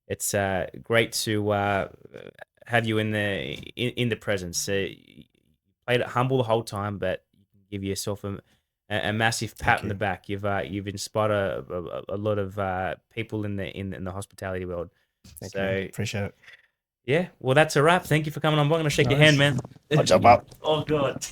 it's great to have you in the presence. You played it humble the whole time, but you can give yourself a massive pat on the back. You've inspired a lot of people in the hospitality world. Thank you, man. Appreciate it. Yeah, well, that's a wrap. Thank you for coming on. I'm going to shake your hand, man. I'll jump up. Oh, God.